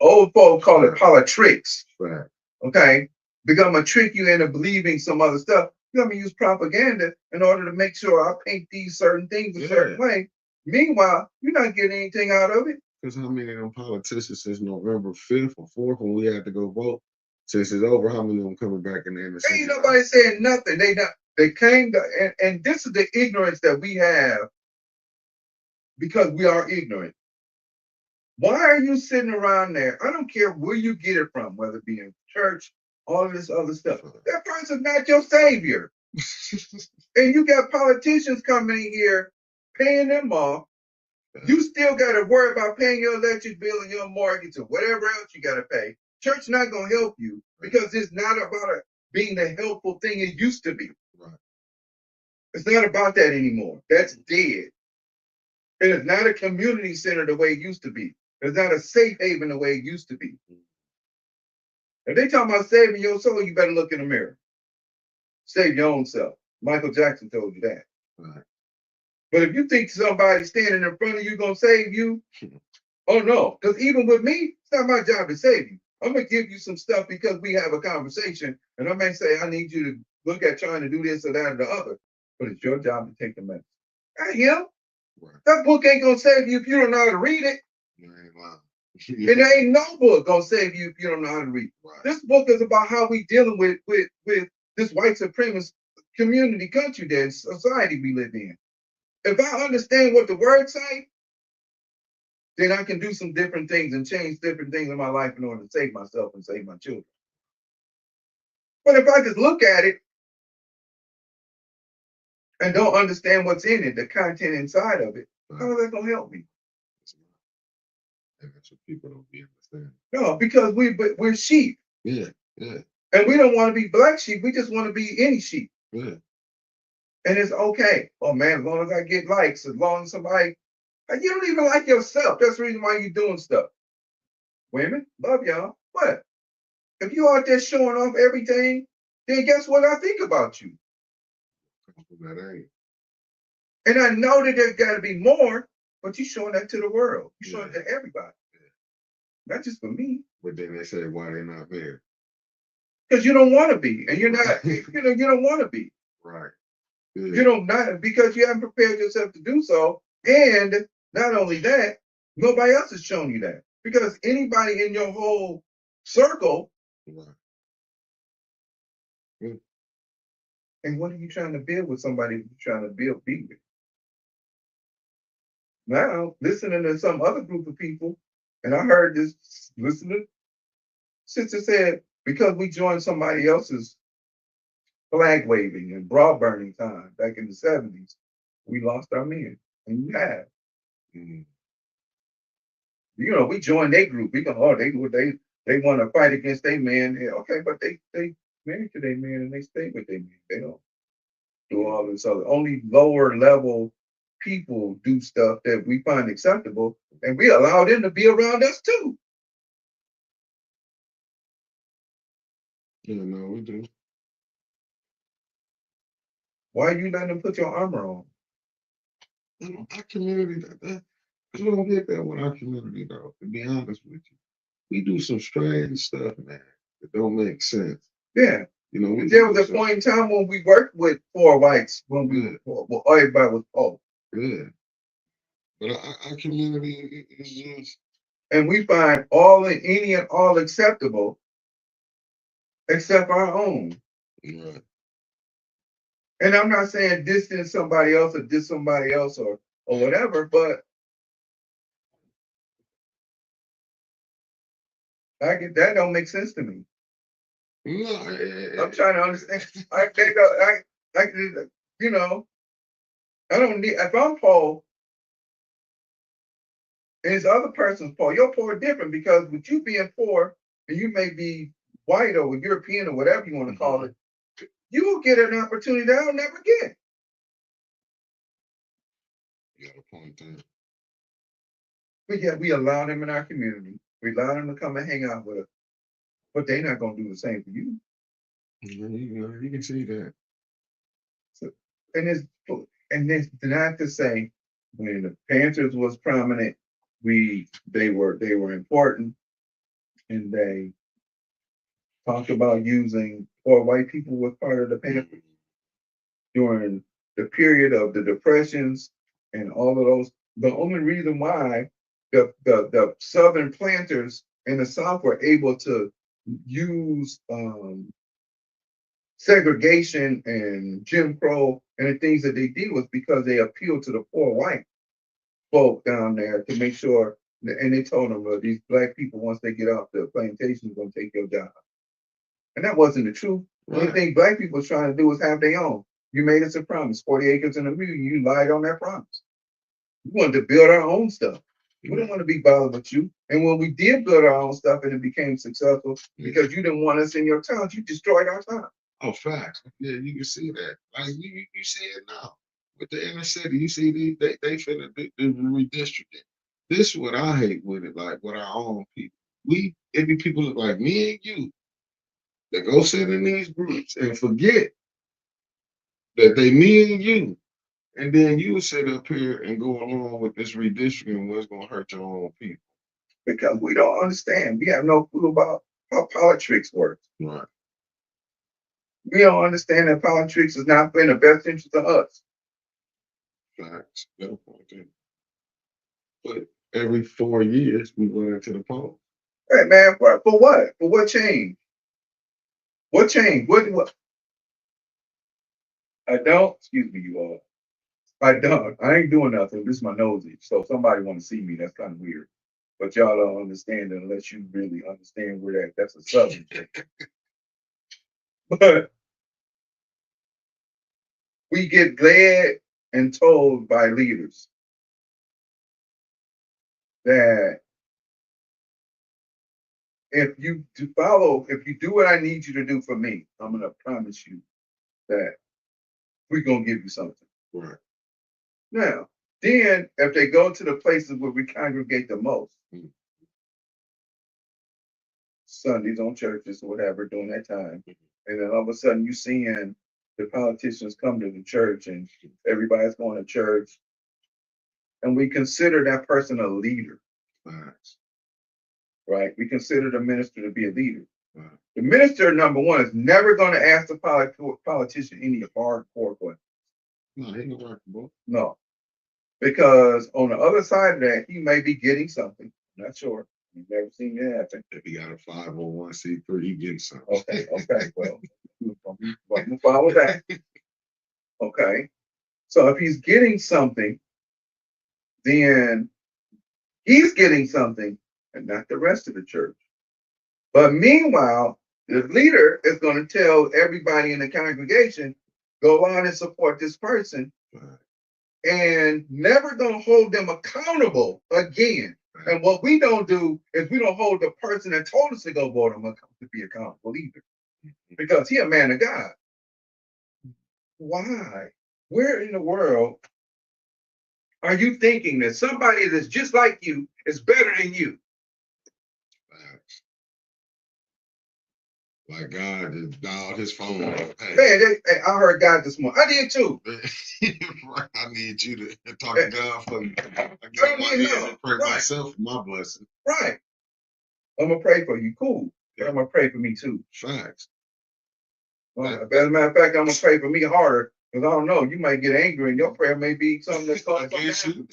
old folks call it politics.
Right.
Okay? Because I'm going to trick you into believing some other stuff. You're going to use propaganda in order to make sure I paint these certain things a certain way. Meanwhile, you're not getting anything out of it.
Because how many of them politicians since November 5th or 4th when we had to go vote, since it's over, how many of them coming back in the end?
Ain't nobody saying nothing. They came to, and this is the ignorance that we have because we are ignorant. Why are you sitting around there? I don't care where you get it from, whether it be in church, all of this other stuff. That person's not your savior. And you got politicians coming in here paying them off. You still got to worry about paying your electric bill and your mortgage or whatever else you got to pay. Church not going to help you because it's not about being the helpful thing it used to be.
Right.
It's not about that anymore. That's dead. It is not a community center the way it used to be. It's not a safe haven the way it used to be. If they talk about saving your soul, you better look in the mirror. Save your own self. Michael Jackson told you that.
Right.
But if you think somebody standing in front of you gonna save you, oh no. Because even with me, it's not my job to save you. I'm gonna give you some stuff because we have a conversation, and I may say I need you to look at trying to do this or that or the other. But it's your job to take the medicine. Not him. Right. That book ain't gonna save you if you don't know how to read it. You ain't lying. And there ain't no book gonna save you if you don't know how to read. Right. This book is about how we dealing with this white supremacist community, country, that society we live in. If I understand what the words say, then I can do some different things and change different things in my life in order to save myself and save my children. But if I just look at it and don't understand what's in it, the content inside of it, how is that gonna help me? And that's what people don't be understanding. No, because we're sheep. Yeah, yeah. And we don't want to be black sheep. We just want to be any sheep. Yeah. And it's okay. Oh man, as long as I get likes, as long as somebody, you don't even like yourself. That's the reason why you're doing stuff. Women, love y'all. What? If you out there showing off everything, then guess what I think about you? That ain't. And I know that there's got to be more, but you're showing that to the world. You're showing it to everybody. Yeah. Not just for me. But then they say, why they're not there? Because you don't want to be. And you're not, you don't want to be. Right. Yeah. You don't not because you haven't prepared yourself to do so. And not only that, nobody else has shown you that. Because anybody in your whole circle. Right. Yeah. And what are you trying to build with somebody you're trying to be with? Now, listening to some other group of people, and I heard this listener, sister said, because we joined somebody else's flag waving and bra burning time back in the 70s, we lost our men. And you have. Mm-hmm. You know, we joined their group. We go, oh, they want to fight against their man. Yeah, okay, but they married to their man and they stay with their man. They don't do all this other. Only lower level people do stuff that we find acceptable, and we allow them to be around us too. Yeah, no, we do. Why are you letting them put your armor on? Our community, you don't get that with our community, though. To be honest with you, we do some strange stuff, man. That don't make sense. Yeah. You know, there was a point in time when we worked with poor whites when we well, everybody was poor. Good. But our community is just, and we find any and all acceptable, except our own. Right. And I'm not saying distance somebody else or diss somebody else or whatever, but I get that don't make sense to me.
No,
I'm trying to understand. I think I you know, I don't need if I'm poor and it's other person's poor, your poor different because with you being poor and you may be white or European or whatever you want to call it, you will get an opportunity that I'll never get.
you got a point there.
But yet we allow them in our community. We allow them to come and hang out with us. But they're not gonna do the same for you.
You can see that.
So, and it's not to say when the Panthers was prominent, they were important and they talked about using poor white people was part of the Panthers during the period of the depressions and all of those. The only reason why the Southern planters in the South were able to use segregation and Jim Crow and the things that they did was because they appealed to the poor white folk down there to make sure, and they told them, well, these black people, once they get off the plantation, are going to take your job. And that wasn't the truth. The only thing black people was trying to do was have their own. You made us a promise, 40 acres and a mule. You lied on that promise. We wanted to build our own stuff. We didn't want to be bothered with you. And when we did build our own stuff and it became successful, because you didn't want us in your towns, you destroyed our town.
Oh, facts. Yeah, you can see that. Like you see it now with the inner city. You see they finna do redistricting. This is what I hate with it. Like with our own people, every people look like me and you that go sit in these groups and forget that they me and you, and then you sit up here and go along with this redistricting what's gonna hurt your own people.
Because we don't understand. We have no clue about how politics works.
Right.
We don't understand that politics is not in the best interest of us.
Facts. Better point there. But every 4 years we went into the polls.
Hey man, for what? For what change? What change? What? I don't. Excuse me, you all. I don't. I ain't doing nothing. This is my nosy. So if somebody want to see me, that's kind of weird. But y'all don't understand it unless you really understand where that's a southern thing. But we get led and told by leaders that if you do what I need you to do for me, I'm gonna promise you that we're gonna give you something.
Right.
Now, then if they go to the places where we congregate the most, Sundays on churches or whatever during that time, and then all of a sudden you seeing the politicians come to the church and everybody's going to church, and we consider that person a leader. Right? We consider the minister to be a leader.
Right.
The minister, number one, is never going to ask the politician any hardcore questions.
No, he ain't workable.
No. Because on the other side of that, he may be getting something. I'm not sure. You've never seen it happen.
If he got a 501c3, he getting something.
Okay. Well, we'll follow that. Okay. So if he's getting something, then he's getting something and not the rest of the church. But meanwhile, the leader is going to tell everybody in the congregation, go on and support this person, and never going to hold them accountable again. And what we don't do is we don't hold the person that told us to go vote him to be accountable either, because he a man of God. Why? Where in the world are you thinking that somebody that's just like you is better than you?
Like God just dialed his phone. Hey.
Man, I heard God this morning. I did too.
I need you to talk to God for me. I got my hands and pray myself for my blessing.
Right. I'm gonna pray for you. Cool. I'm gonna pray for me too.
Facts.
Well, as a matter of fact, I'm gonna pray for me harder because I don't know. You might get angry, and your prayer may be something that's
against you.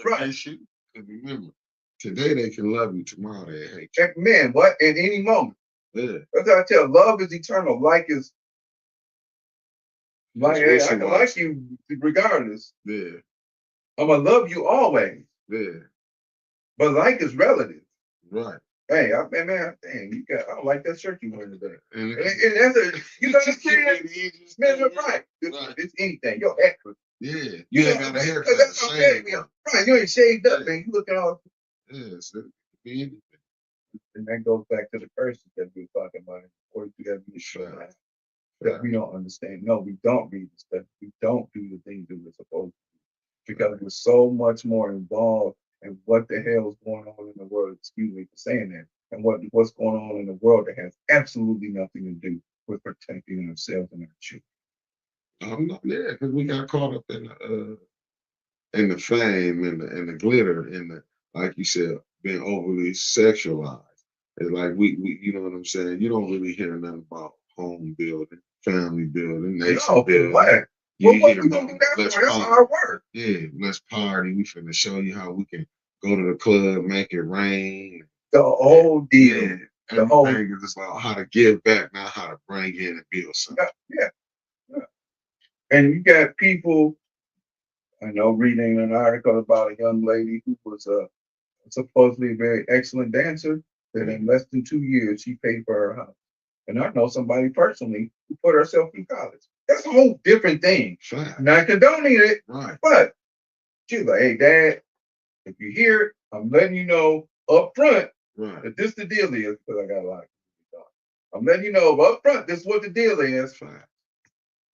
Right. Against you. Because remember, today they can love you. Tomorrow they hate you.
Man, what? At any moment.
Yeah.
That's what I tell. Love is eternal. I can like you regardless.
Yeah.
I'm gonna love you always.
Yeah.
But like is relative.
Right.
Hey, man, dang, I don't like that shirt you wearing today.
And
And that's you know what I'm saying? Man,
right.
right.
Right.
It's anything. Your haircut.
Yeah,
You
you ain't
know,
got a haircut.
because that's what I'm saying.
Shave.
Right, you ain't shaved up,
Yeah.
man. You looking all.
Yes, it could be anything.
And that goes back to the curses that we were talking about. Or that we
Right.
that we don't understand. No, we don't read the stuff. We don't do the things that we're supposed to do because we're so much more involved in what the hell is going on in the world. Excuse me for saying that. And what's going on in the world that has absolutely nothing to do with protecting ourselves and our children.
Yeah, because we got caught up in the fame and the glitter and the, like you said, being overly sexualized. It's like we you know what I'm saying? You don't really hear nothing about home building, family building, nation building.
What?
You
Well, what
hear
we gonna
about
do that
let's
for? That's
party.
hard work.
Yeah, let's party. We finna show you how we can go to the club, make it rain.
The whole deal.
Yeah,
The whole
everything is about how to give back, not how to bring in and build something.
yeah. And you got people, I know, reading an article about a young lady who was supposedly a very excellent dancer that in less than 2 years she paid for her house. And I know somebody personally who put herself through college. That's a whole different thing.
Fact.
Not condoning it,
Right.
but she's like, hey, Dad, if you hear it, I'm letting you know up front
Right.
that this the deal is, because I got a lot of people. I'm letting you know up front, this is what the deal is.
Fact.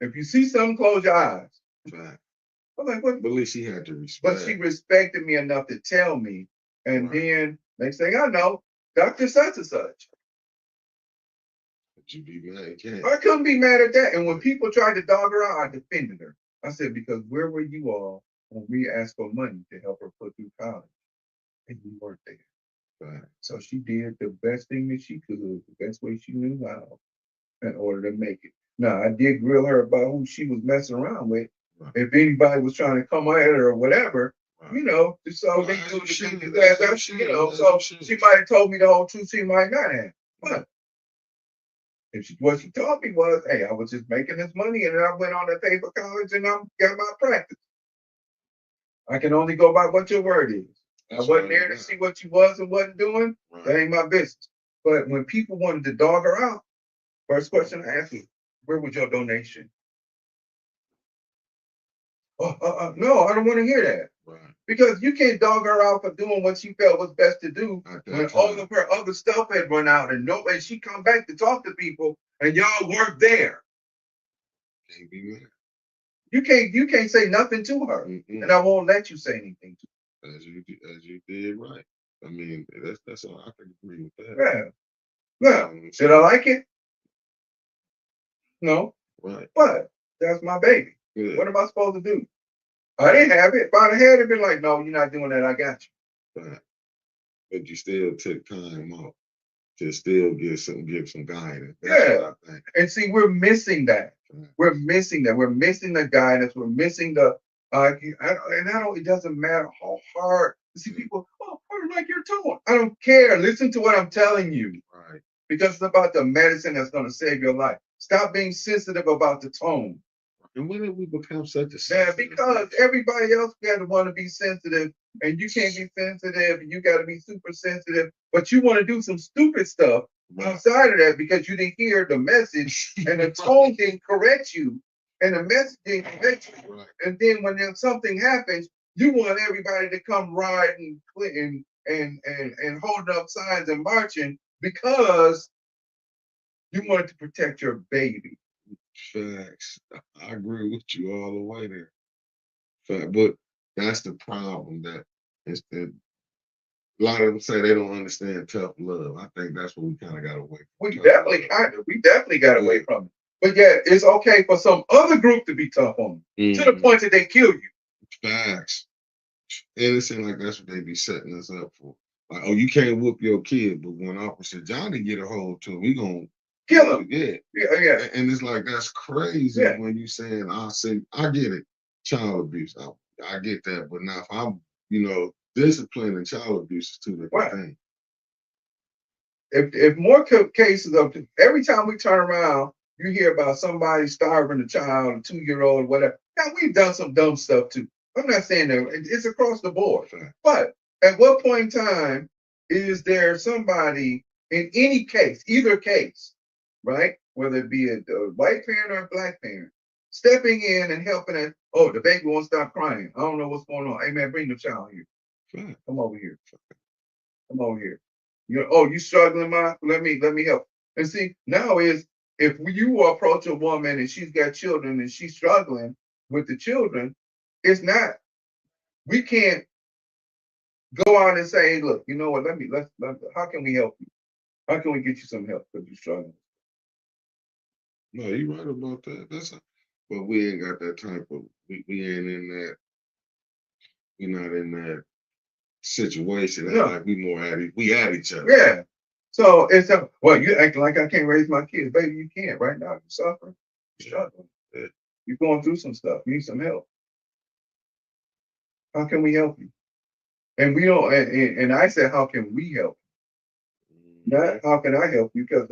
If you see something, close your eyes.
Fact.
I'm like, what?
But at least she had to respect.
But she respected me enough to tell me. And
Right.
then next thing I know, Dr. Such and such.
But you be mad, you can't.
I couldn't be mad at that. And when people tried to dog her out, I defended her. I said, because where were you all when we asked for money to help her put through college? And you weren't there.
Right.
So she did the best thing that she could, the best way she knew how, in order to make it. Now, I did grill her about who she was messing around with. Right. If anybody was trying to come at her or whatever, right. You know, so they do the thing that, you know, so she might have told me the whole truth, she might not have. But if what she told me was, hey, I was just making this money and then I went on to pay for college and I got my practice. I can only go by what your word is. I wasn't there to see what you was and wasn't doing. Right. That ain't my business. But when people wanted to dog her out, first question I asked you, where was your donation? No, I don't want to hear that. Right. Because you can't dog her out for doing what she felt was best to do when all of her other stuff had run out and she come back to talk to people and y'all weren't there. Can't be mad. You can't say nothing to her, and I won't let you say anything to her. As you did right. I mean, that's all I can agree with that. Yeah. Did I like it? No. Right. But that's my baby. Yeah. What am I supposed to do? I didn't have it. If I'd have had it, been like, no, you're not doing that. I got you. Right. But you still took time off to still give some guidance. That's what I think. And see, we're missing that. Right. We're missing that. We're missing the guidance. We're missing the it doesn't matter how hard. See, people, I don't like your tone. I don't care. Listen to what I'm telling you. Right. Because it's about the medicine that's going to save your life. Stop being sensitive about the tone. And when did we become such a sensitive? Yeah, because everybody else got to want to be sensitive, and you can't be sensitive, and you got to be super sensitive, but you want to do some stupid stuff outside of that because you didn't hear the message, and the tone didn't correct you, and the message didn't correct you. Right. And then when something happens, you want everybody to come riding and holding up signs and marching because you wanted to protect your baby. Facts. I agree with you all the way there. Fact, but that's the problem that a lot of them say they don't understand tough love. I think that's what we kind of got away from. We definitely got away from it. But yeah, it's okay for some other group to be tough on you to the point that they kill you. Facts. And it seems like that's what they be setting us up for. Like, oh, you can't whoop your kid, but when Officer Johnny get a hold to him, we gonna kill him. Yeah. And it's like that's crazy when you saying I get it, child abuse. I get that, but now if I'm, discipline and child abuse is two different things. If more cases of every time we turn around, you hear about somebody starving a child, a 2-year-old, whatever. Now we've done some dumb stuff too. I'm not saying that it's across the board, but at what point in time is there somebody in any case, either case, right? Whether it be a white parent or a black parent, stepping in and helping it. Oh, the baby won't stop crying. I don't know what's going on. Hey man, bring the child here. Come over here. Come over here. Oh, you struggling, ma? Let me help. And see, now is if you approach a woman and she's got children and she's struggling with the children, it's not. We can't go on and say, hey, look, you know what? How can we help you? How can we get you some help because you're struggling?
No, you right about that. But we ain't got that type of. We ain't in that. We're not in that situation. No. Like we at each other.
Yeah. So it's you acting like I can't raise my kids, baby. You can't right now. You're suffering. You're struggling. Yeah. You're going through some stuff. You need some help. How can we help you? And we don't. And I said, how can we help? Not how can I help you? Because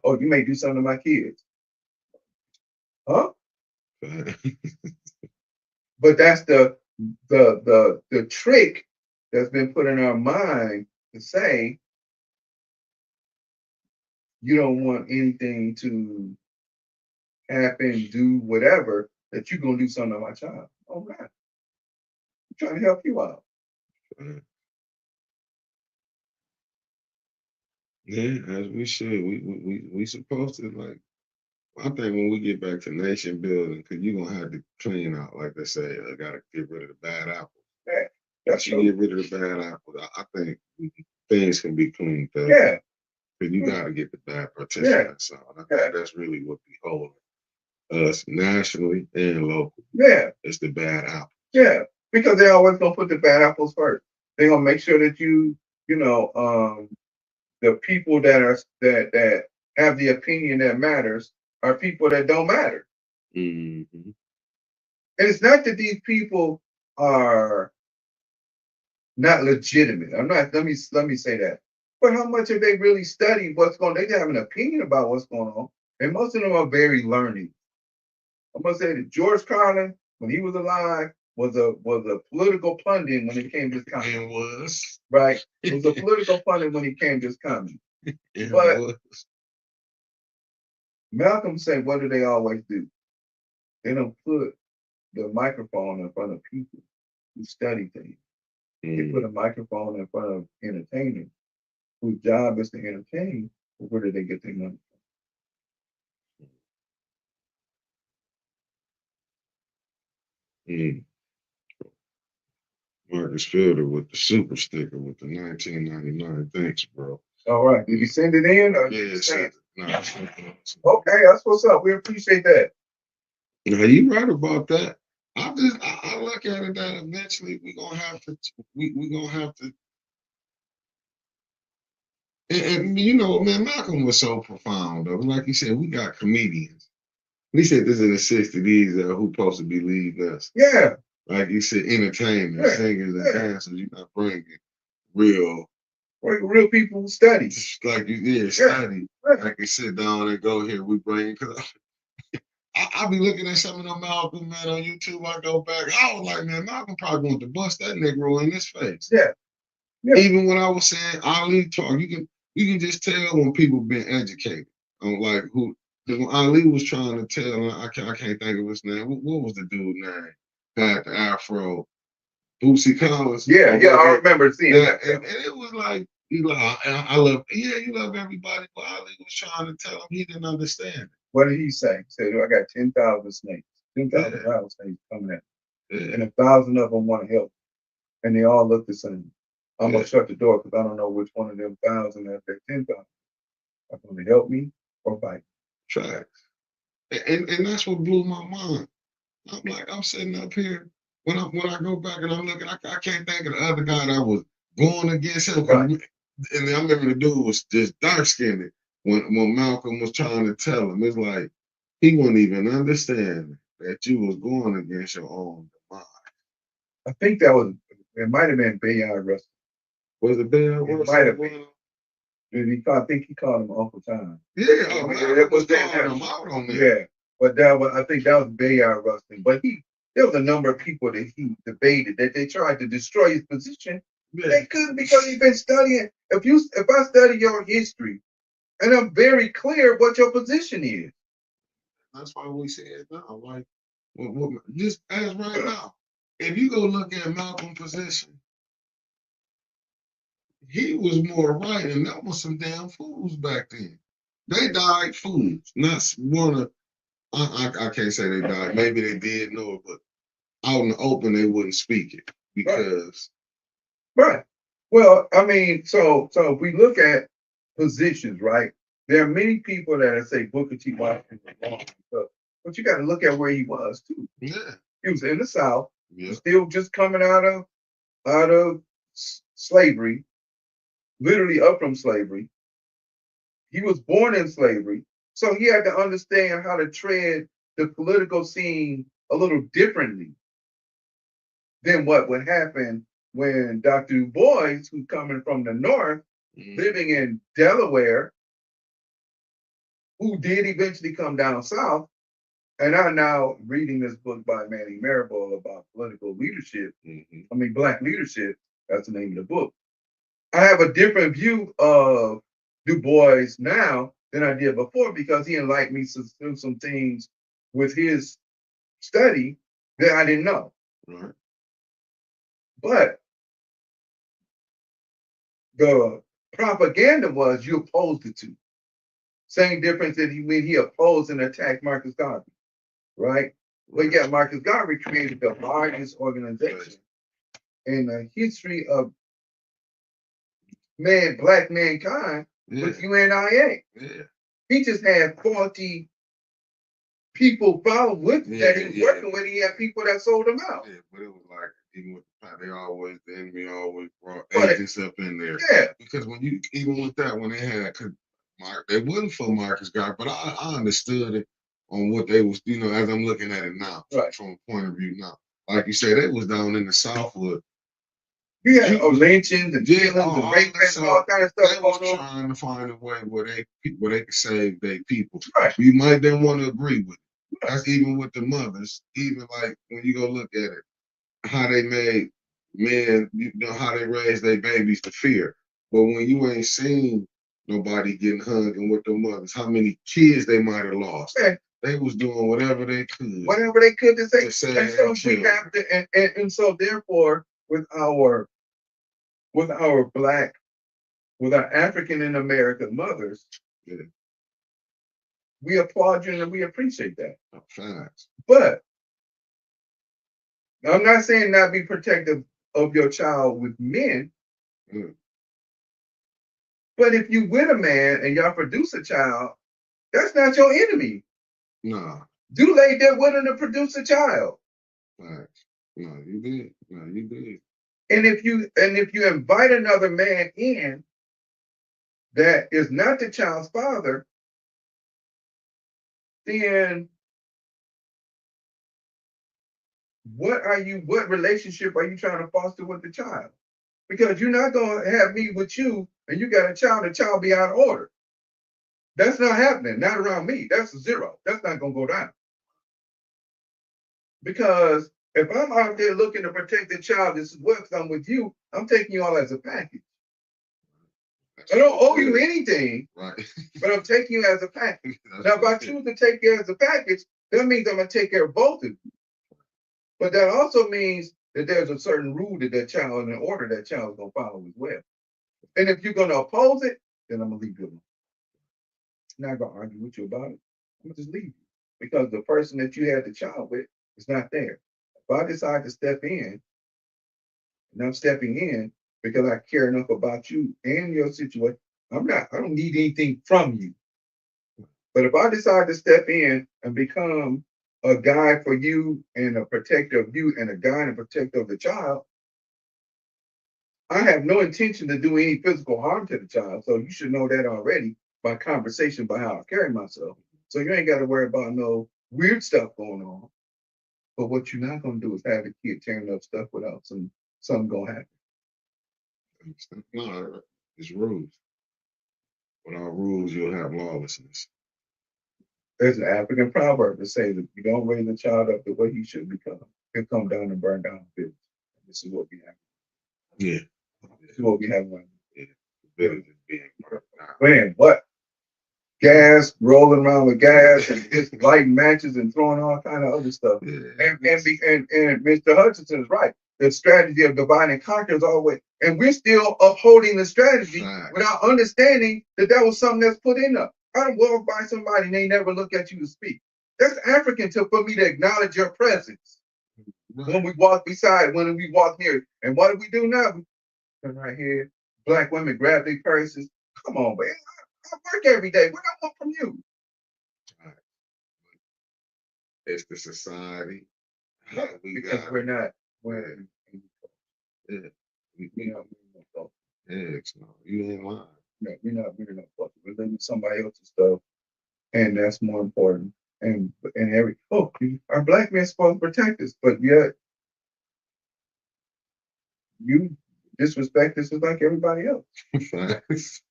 oh, you may do something to my kids, huh? But that's the trick that's been put in our mind to say you don't want anything to happen, do whatever, that you're gonna do something to my child. Oh man, I'm trying to help you out.
Yeah, as we should. We supposed to like. I think when we get back to nation building, because you're gonna have to clean out, like they say, I gotta get rid of the bad apples.
Yeah,
once you get rid of the bad apples, I think things can be cleaned up.
Yeah.
Because you gotta get the bad participants out. I think that's really what be holding us nationally and locally. Yeah. It's the bad apples.
Yeah. Because they're always gonna put the bad apples first. They're gonna make sure that the people that have the opinion that matters are people that don't matter. Mm-hmm. And it's not that these people are not legitimate. I'm not. Let me say that. But how much have they really studied what's going on? They have an opinion about what's going on, and most of them are very learning. I'm gonna say that George Carlin, when he was alive, was a political pundit when it came to this coming.
It was
right. It was a political pundit when he came to this coming.
It
but
was.
Malcolm said, what do they always do? They don't put the microphone in front of people who study things. They put a microphone in front of entertainers whose job is to entertain. But where do they get their money
from? Marcus Fielder with the super sticker with the 1999. Thanks, bro.
All right. Did you send it in? Or
yeah, send it. No,
okay, that's what's up. We appreciate that.
Now you right about that. I look at it that eventually we're gonna have to and man, Malcolm was so profound though. Like you said, we got comedians. We said this in the 60s, these who supposed to be leading us.
Yeah.
Like you said, entertainment, singers and dancers, you're not bringing real
people who study.
Like study. Like they sit down and go here, we bring because I be looking at some of them Malcolm man on YouTube. I go back, I was like, man, Malcolm probably want to bust that Negro in his face.
Yeah.
Even when I was saying Ali talk, you can just tell when people been educated on like who. Because when Ali was trying to tell, I can't think of his name. What was the dude name? Had the afro, Bootsy Collins.
Yeah, I remember seeing that.
And it was like, I love, you love everybody, but Ali was trying to tell him he didn't understand it.
What did he say? He said, I got 10,000 snakes, 10,000 rattlesnakes coming at me. And 1,000 of them want to help. And they all look the same. I'm going to shut the door because I don't know which one of them 1,000 out there 10,000 are going to help me or fight.
Facts. And that's what blew my mind. I'm like, I'm sitting up here when I go back and I'm looking, I can't think of the other guy that was going against him. Right. And I remember the dude was just dark skinned. When Malcolm was trying to tell him, it's like he wouldn't even understand that you was going against your own demise.
I think it might have been Bayard Russell.
Was it Bayard Russell?
It might have been. I think he called him Uncle Tom.
Yeah, it was calling him out on there.
Yeah, but I think that was Bayard Russell. But there was a number of people that he debated that they tried to destroy his position
Yeah.
They couldn't because you've been studying. If I study your history and I'm very clear what your position is.
That's why we said now, like, just as right now, if you go look at Malcolm's position, he was more right, and that was some damn fools back then. They died fools. Not one of I can't say they died. Maybe they did know it, but out in the open they wouldn't speak it because
Right. Well, I mean, so if we look at positions, right? There are many people that say Booker T. Washington was wrong, but you got to look at where he was too.
yeah,
He was in the South,
yeah,
still just coming out of slavery, literally up from slavery. He was born in slavery, so he had to understand how to tread the political scene a little differently than what would happen when Dr. Du Bois, who's coming from the North, living in Delaware, who did eventually come down south, and I'm now reading this book by Manny Marable about political leadership. I mean, Black leadership. That's the name of the book. I have a different view of Du Bois now than I did before because he enlightened me to do some things with his study that I didn't know.
right.
But the propaganda was you opposed the two. Same difference that when he opposed and attacked Marcus Garvey, right? But yet Marcus Garvey created the largest organization in the history of black mankind with UNIA.
Yeah.
He just had 40 people following with that he was working with. He had people that sold him out.
Yeah, but it was like even with the enemy always brought agents up in there.
Yeah.
Because even with that, when they had, they wasn't for Marcus Garvey, but I understood it on what they was, as I'm looking at it now, from a point of view now. Like you said, they was down in the Southwood.
Yeah, lynchings and killings and rape and all kind of stuff.
They was trying to find a way where they could save their people.
Right.
You might then want to agree with it. That's even with the mothers. Even like when you go look at it, how they made men, how they raised their babies to fear. But when you ain't seen nobody getting hung and with the mothers, how many kids they might have lost. Yeah. They was doing whatever they could.
Whatever they could to say.
And so
we have to, and so therefore, with our African and American mothers, we applaud you and we appreciate that.
Facts.
But I'm not saying not be protective of your child with men. But if you with a man and y'all produce a child, that's not your enemy.
No.
You laid there with him to produce a child.
Facts. No, you did. No, you did.
And if you invite another man in that is not the child's father, then what relationship are you trying to foster with the child? Because you're not going to have me with you and you got a child be out of order. That's not happening. Not around me. That's a zero. That's not going to go down. Because if I'm out there looking to protect the child that's with I'm with you, I'm taking you all as a package. I don't owe you anything,
right?
But I'm taking you as a package. Now, if I choose to take you as a package, that means I'm going to take care of both of you. But that also means that there's a certain rule that child and an order that child is going to follow as well. And if you're going to oppose it, then I'm going to leave you alone. I'm not going to argue with you about it. I'm going to just leave you because the person that you had the child with is not there. If I decide to step in, and I'm stepping in because I care enough about you and your situation, I don't need anything from you. But if I decide to step in and become a guy for you and a protector of you and a guy and a protector of the child, I have no intention to do any physical harm to the child. So you should know that already by conversation, by how I carry myself. So you ain't got to worry about no weird stuff going on. But what you're not going to do is have a kid tearing up stuff without something going to happen.
No, it's rules. Without rules, you'll have lawlessness.
There's an African proverb that says if you don't raise a child up the way he should become, he'll come down and burn down the village. This is what we have.
Yeah.
is what we have right
Yeah, better than being burnt out.
now. Man, what? Gas, rolling around with gas and just lighting matches and throwing all kind of other stuff.
Yeah,
And Mr. Hutchinson is right. The strategy of divide and conquer is always, and we're still upholding the strategy
right.
without understanding that that was something that's put in us. I don't walk by somebody and they never look at you to speak. That's African for me to acknowledge your presence. When
Right.
we walk beside, when we walk near. And what do we do now? We turn right here. Black women grab their purses. Come on, man. I work every day. What I want from you?
Right. It's the society.
Yeah,
How we
because
got
we're not
yeah,
wearing
yeah. We,
you know,
heck no, you ain't lying.
no, we're not fucking. We're living somebody else's stuff, and that's more important. And every our black man's supposed to protect us, but yet you disrespect us just like everybody else.
Facts.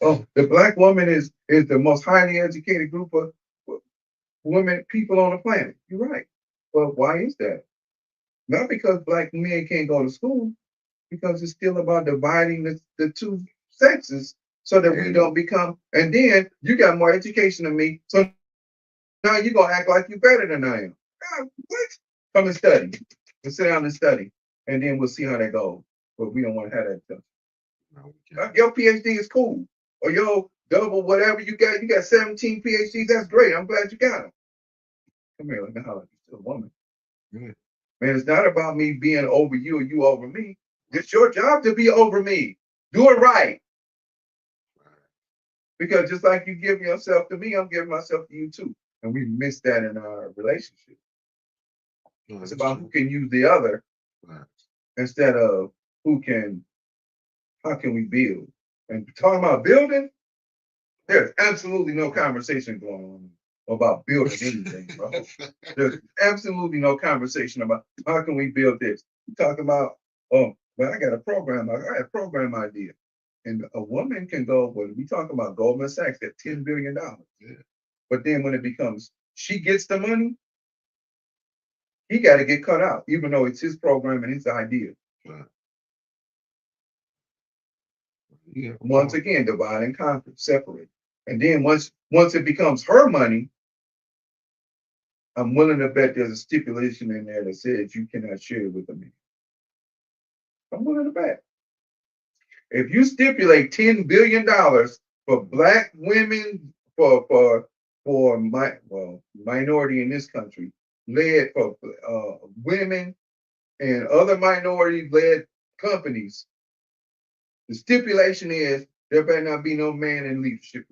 Oh, the black woman is the most highly educated group of women people on the planet. You're right. But why is that? Not because black men can't go to school, because it's still about dividing the two sexes so that we
And
don't become. And then you got more education than me, so now you're gonna act like you're better than I am. What? Come and study. And sit down and study, and then we'll see how that goes. But we don't want to have that stuff.
no, we can't.
Your PhD is cool, or your double whatever you got. You got 17 PhDs. That's great. I'm glad you got them. Come here, let me holler at you, still a woman.
Yeah.
Man, it's not about me being over you or you over me. It's your job to be over me. Do it right. Because just like you give yourself to me, I'm giving myself to you too. And we miss that in our relationship.
No,
It's
that's
about who
true.
can use the other
Right.
instead of how can we build? And talking about building, there's absolutely no conversation going on about building anything, bro. There's absolutely no conversation about how can we build this. We talk about, well, I got a program, I got a program idea. And a woman can go, well, we talk about Goldman Sachs at $10 billion.
Yeah.
But then when it becomes she gets the money, he got to get cut out, even though it's his program and his idea.
Right. Yeah.
Once again, divide and conquer, separate. And then once it becomes her money, I'm willing to bet there's a stipulation in there that says you cannot share it with a man. I'm willing to bet. If you stipulate $10 billion for black women, minority in this country, led for women and other minority led companies, the stipulation is there better not be no man in leadership.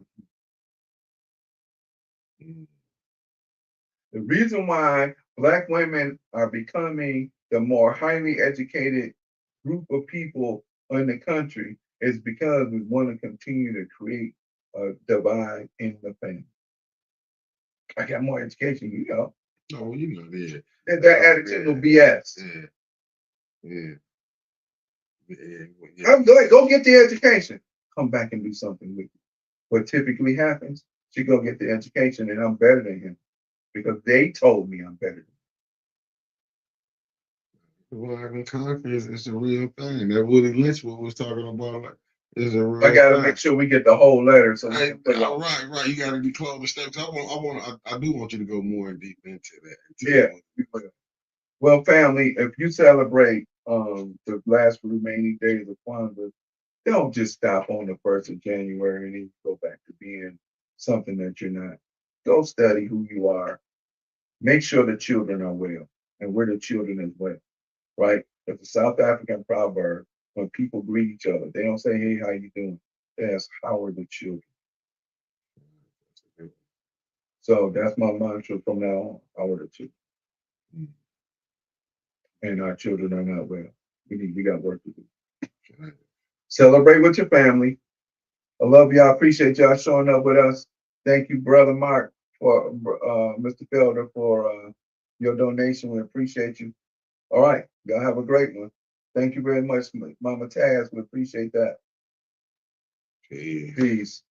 Mm.
The reason why black women are becoming the more highly educated group of people in the country is because we want to continue to create a divide in the family. I got more education,
Oh, you know, yeah.
That attitudinal BS.
Yeah. Yeah. Yeah.
I'm good. Go get the education. Come back and do something with you. What typically happens, she go get the education and I'm better than him because they told me I'm better than him.
Divide and conquer is a real thing. That Woody Lynch was talking about like, is a
I
real
got to
thing.
make sure we get the whole letter so we
Hey,
can put it on.
right. You got to be close to steps. I do want you to go more in deep into that.
Yeah. Well, family, if you celebrate the last remaining days of Kwanzaa, don't just stop on the 1st of January and then go back to being something that you're not. Go study who you are. Make sure the children are well, and we're the children as well, right? It's a South African proverb. When people greet each other, they don't say, "Hey, how you doing?" They ask, "How are the children?" So that's my mantra from now on. How are the children?
Mm.
And our children are not well. We got work to do.
Right.
Celebrate with your family. I love y'all. Appreciate y'all showing up with us. Thank you, Brother Mark, for Mr. Felder, for your donation. We appreciate you. All right. Y'all have a great one. Thank you very much, Mama Taz. We appreciate that.
Yeah.
Peace.